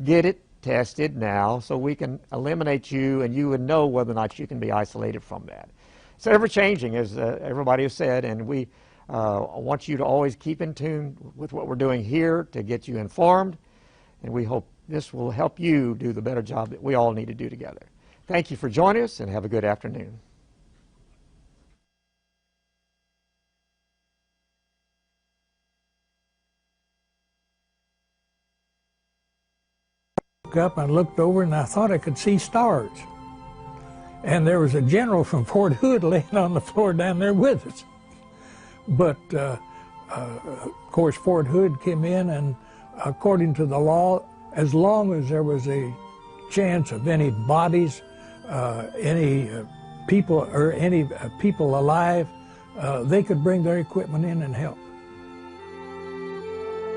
get it tested now so we can eliminate you, and you would know whether or not you can be isolated from that. It's ever changing, as everybody has said, and we want you to always keep in tune with what we're doing here to get you informed, and we hope this will help you do the better job that we all need to do together. Thank you for joining us, and have a good afternoon. Up and looked over, and I thought I could see stars. And there was a general from Fort Hood laying on the floor down there with us. But of course Fort Hood came in, and according to the law, as long as there was a chance of any bodies, any people alive, they could bring their equipment in and help.